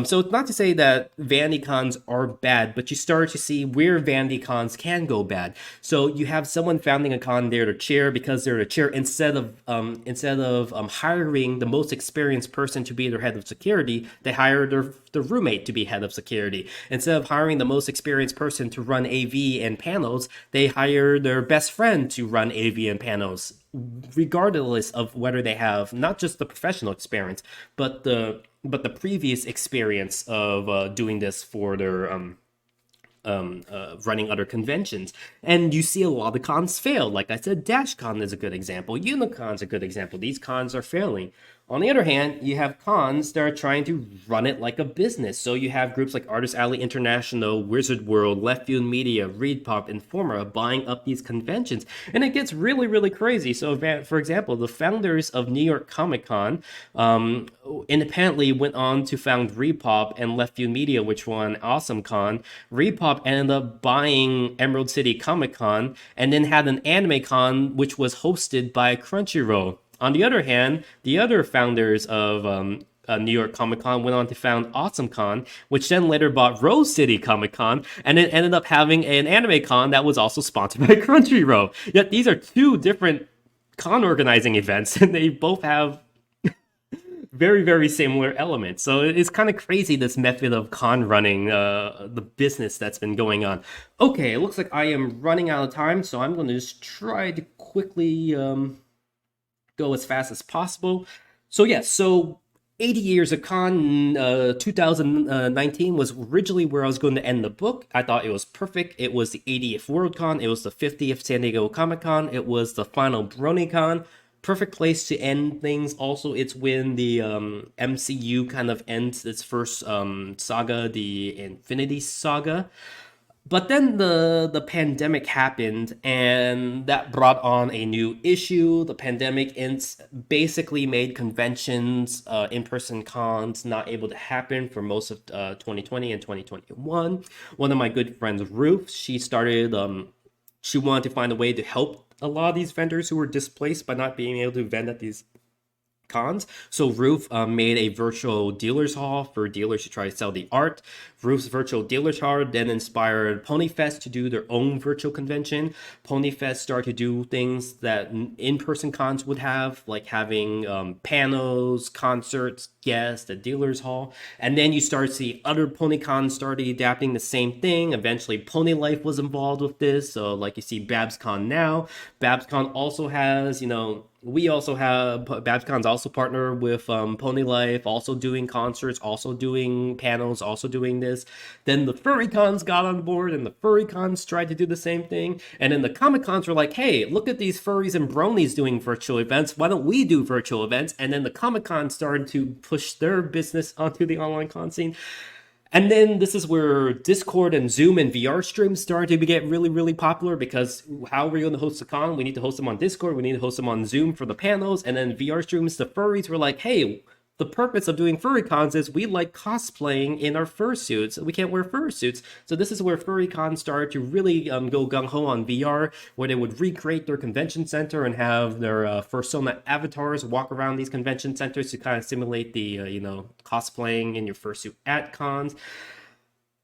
So it's not to say that Vandy cons are bad, but you start to see where Vandy cons can go bad. So you have someone founding a con, they're the chair because they're the chair, instead of hiring the most experienced person to be their head of security, they hire their roommate to be head of security. Instead of hiring the most experienced person to run AV and panels, they hire their best friend to run AV and panels, regardless of whether they have not just the professional experience, but the previous experience of doing this for their running other conventions. And you see a lot of cons fail. Like I said, DashCon is a good example. Unicon's a good example. These cons are failing. On the other hand, you have cons that are trying to run it like a business. So you have groups like Artist Alley International, Wizard World, Left Field Media, ReedPop, Informa buying up these conventions. And it gets really, really crazy. So, for example, the founders of New York Comic Con independently went on to found ReedPop and Left Field Media, which won Awesome Con. ReedPop ended up buying Emerald City Comic Con and then had an anime con, which was hosted by Crunchyroll. On the other hand, the other founders of New York Comic Con went on to found Awesome Con, which then later bought Rose City Comic Con, and it ended up having an anime con that was also sponsored by Crunchyroll. Yet these are two different con organizing events, and they both have very, very similar elements. So it's kind of crazy, this method of con running, the business that's been going on. Okay, it looks like I am running out of time, so I'm going to just try to quickly go as fast as possible. So yes, so 80 years of con, 2019 was originally where I was going to end the book. I thought it was perfect. It was the 80th Worldcon. It was the 50th San Diego Comic Con. It was the final BronyCon. Perfect place to end things. Also, it's when the MCU kind of ends its first saga, the Infinity Saga. But then the pandemic happened, and that brought on a new issue. The pandemic basically made conventions, in-person cons, not able to happen for most of 2020 and 2021. One of my good friends, Ruth, she started. She wanted to find a way to help a lot of these vendors who were displaced by not being able to vend at these cons. So Roof made a virtual dealers hall for dealers to try to sell the art. Roof's virtual dealers hall then inspired Ponyfest to do their own virtual convention. Ponyfest started to do things that in-person cons would have, like having panels, concerts, guests, a dealers hall. And then you start to see other pony cons started adapting the same thing. Eventually, Pony Life was involved with this. So like you see BabsCon now. BabsCon also has, we also have BabsCon's also partner with Pony Life, also doing concerts, also doing panels, also doing this. Then the Furrycons got on board, and the Furrycons tried to do the same thing. And then the Comic Cons were like, "Hey, look at these furries and bronies doing virtual events. Why don't we do virtual events?" And then the Comic Con started to push their business onto the online con scene. And then this is where Discord and Zoom and VR streams started to get really, really popular, because how are we going to host a con? We need to host them on Discord. We need to host them on Zoom for the panels. And then VR streams, the furries were like, hey, the purpose of doing furry cons is we like cosplaying in our fursuits. We can't wear fursuits. So this is where furry cons started to really go gung-ho on VR, where they would recreate their convention center and have their fursona avatars walk around these convention centers to kind of simulate the, cosplaying in your fursuit at cons.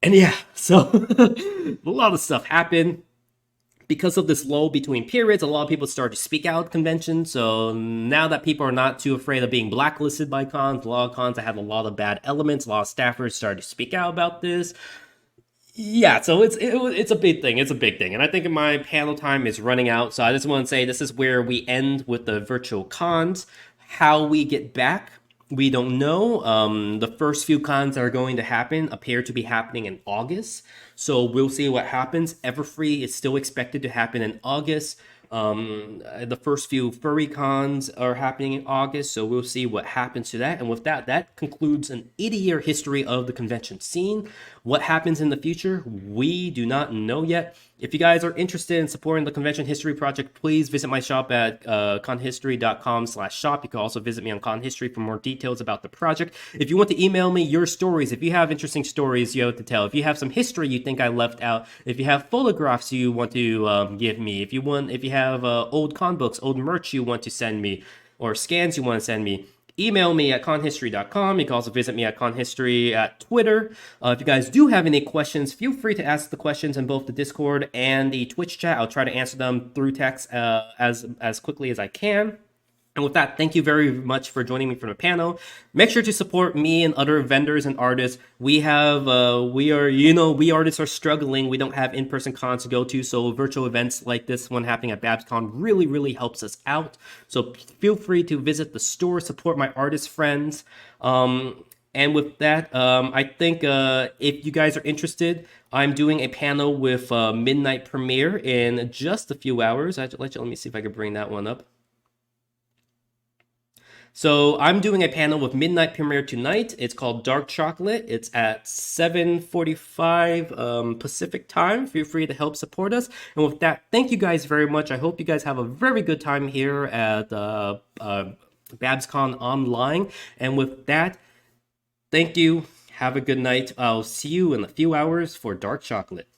And yeah, so a lot of stuff happened. Because of this lull between periods, a lot of people started to speak out at conventions. So now that people are not too afraid of being blacklisted by cons, a lot of cons that had a lot of bad elements, a lot of staffers started to speak out about this. Yeah, so it's a big thing. It's a big thing. And I think my panel time is running out. So I just want to say this is where we end with the virtual cons. How we get back, we don't know. The first few cons that are going to happen appear to be happening in August. So we'll see what happens. Everfree is still expected to happen in August. The first few furry cons are happening in August, so we'll see what happens to that. And with that, that concludes an 80-year history of the convention scene. What happens in the future, we do not know yet. If you guys are interested in supporting the Convention History Project, please visit my shop at conhistory.com/shop. You can also visit me on Conhistory for more details about the project. If you want to email me your stories, if you have interesting stories you have to tell, if you have some history you think I left out, if you have photographs you want to give me, if you have old con books, old merch you want to send me, or scans you want to send me, email me at conhistory.com. You can also visit me at conhistory at Twitter. If you guys do have any questions, feel free to ask the questions in both the Discord and the Twitch chat. I'll try to answer them through text as quickly as I can. And with that, thank you very much for joining me for the panel. Make sure to support me and other vendors and artists. We artists are struggling. We don't have in-person cons to go to, so virtual events like this one happening at BabsCon really, really helps us out. So feel free to visit the store, support my artist friends. And with that, I think if you guys are interested, I'm doing a panel with Midnight Premiere in just a few hours. Let me see if I can bring that one up. So I'm doing a panel with Midnight Premiere tonight. It's called Dark Chocolate. It's at 7:45 Pacific time. Feel free to help support us. And with that, thank you guys very much. I hope you guys have a very good time here at BabsCon Online. And with that, thank you. Have a good night. I'll see you in a few hours for Dark Chocolate.